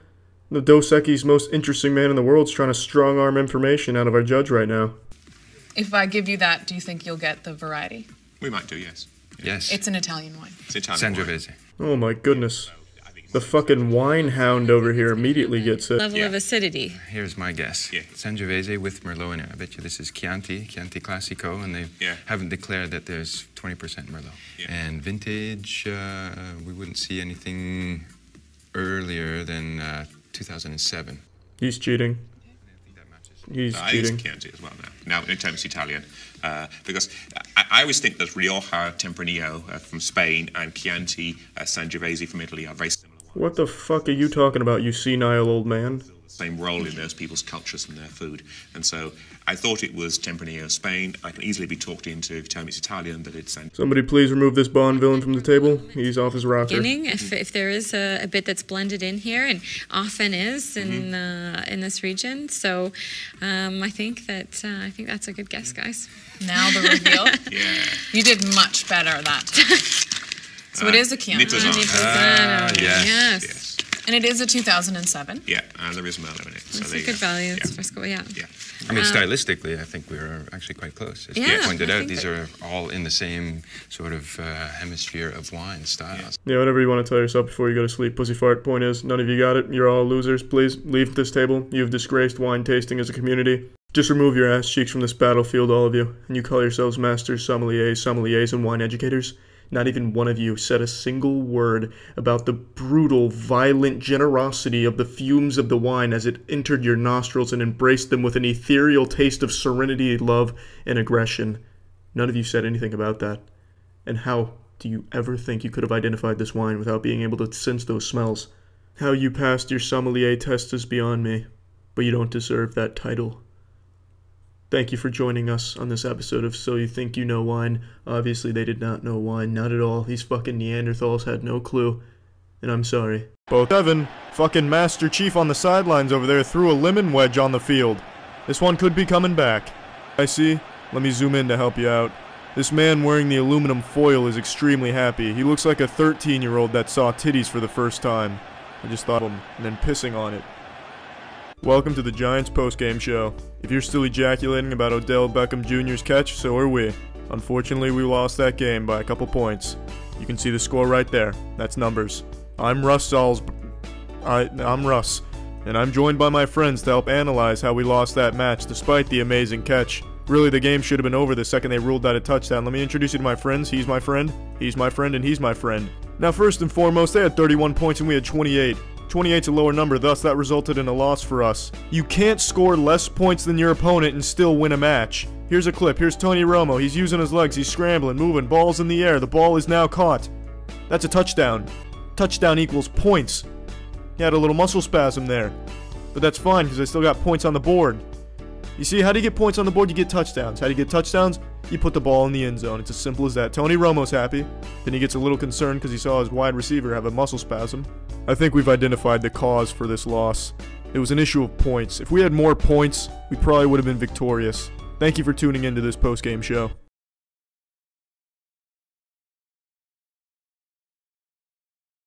The Dos Equis most interesting man in the world's trying to strong-arm information out of our judge right now. If I give you that, do you think you'll get the variety? We might do, yes. Yes. It's an Italian wine. It's Italian Sangiovese. Oh my goodness. The fucking wine hound over here immediately gets it. Level of acidity. Here's my guess. Sangiovese with Merlot in it. I bet you this is Chianti Classico, and they haven't declared that there's 20% Merlot. And vintage, we wouldn't see anything earlier than 2007. He's cheating. He's cheating. It's Chianti as well now. Now, in terms of Italian, because I always think that Rioja Tempranillo from Spain and Chianti Sangiovese from Italy are very similar. What the fuck are you talking about, you senile old man? Same role in those people's cultures and their food. And so I thought it was Tempranillo, Spain. I can easily be talked into, if you tell me it's Italian, that it's... Somebody please remove this Bond villain from the table. He's off his rocker. If there is a bit that's blended in here, and often is in this region, so I think that's a good guess, guys. Now the reveal. You did much better at that. So it is a Chianti. Yes. And it is a 2007. Yeah, and there is Merlot in it. So that's a good value. It's Frisco, yeah. I mean, stylistically, I think we're actually quite close. As you pointed out, these are all in the same sort of hemisphere of wine styles. Yeah, whatever you want to tell yourself before you go to sleep, pussy fart. Point is, none of you got it. You're all losers. Please, leave this table. You've disgraced wine tasting as a community. Just remove your ass cheeks from this battlefield, all of you. And you call yourselves masters, sommeliers, and wine educators. Not even one of you said a single word about the brutal, violent generosity of the fumes of the wine as it entered your nostrils and embraced them with an ethereal taste of serenity, love, and aggression. None of you said anything about that. And how do you ever think you could have identified this wine without being able to sense those smells? How you passed your sommelier test is beyond me, but you don't deserve that title. Thank you for joining us on this episode of So You Think You Know Wine. Obviously, they did not know wine. Not at all. These fucking Neanderthals had no clue. And I'm sorry. Both Evan, fucking Master Chief on the sidelines over there, threw a lemon wedge on the field. This one could be coming back. I see. Let me zoom in to help you out. This man wearing the aluminum foil is extremely happy. He looks like a 13-year-old that saw titties for the first time. I just thought of him, and then pissing on it. Welcome to the Giants postgame show. If you're still ejaculating about Odell Beckham Jr.'s catch, so are we. Unfortunately, we lost that game by a couple points. You can see the score right there. That's numbers. I'm Russ I'm Russ, and I'm joined by my friends to help analyze how we lost that match despite the amazing catch. Really, the game should have been over the second they ruled that a touchdown. Let me introduce you to my friends. He's my friend, and he's my friend. Now, first and foremost, they had 31 points and we had 28. 28's a lower number, thus that resulted in a loss for us. You can't score less points than your opponent and still win a match. Here's a clip. Here's Tony Romo. He's using his legs. He's scrambling, moving. Ball's in the air. The ball is now caught. That's a touchdown. Touchdown equals points. He had a little muscle spasm there. But that's fine because I still got points on the board. You see, how do you get points on the board? You get touchdowns. How do you get touchdowns? You put the ball in the end zone. It's as simple as that. Tony Romo's happy. Then he gets a little concerned because he saw his wide receiver have a muscle spasm. I think we've identified the cause for this loss. It was an issue of points. If we had more points, we probably would have been victorious. Thank you for tuning into this post-game show.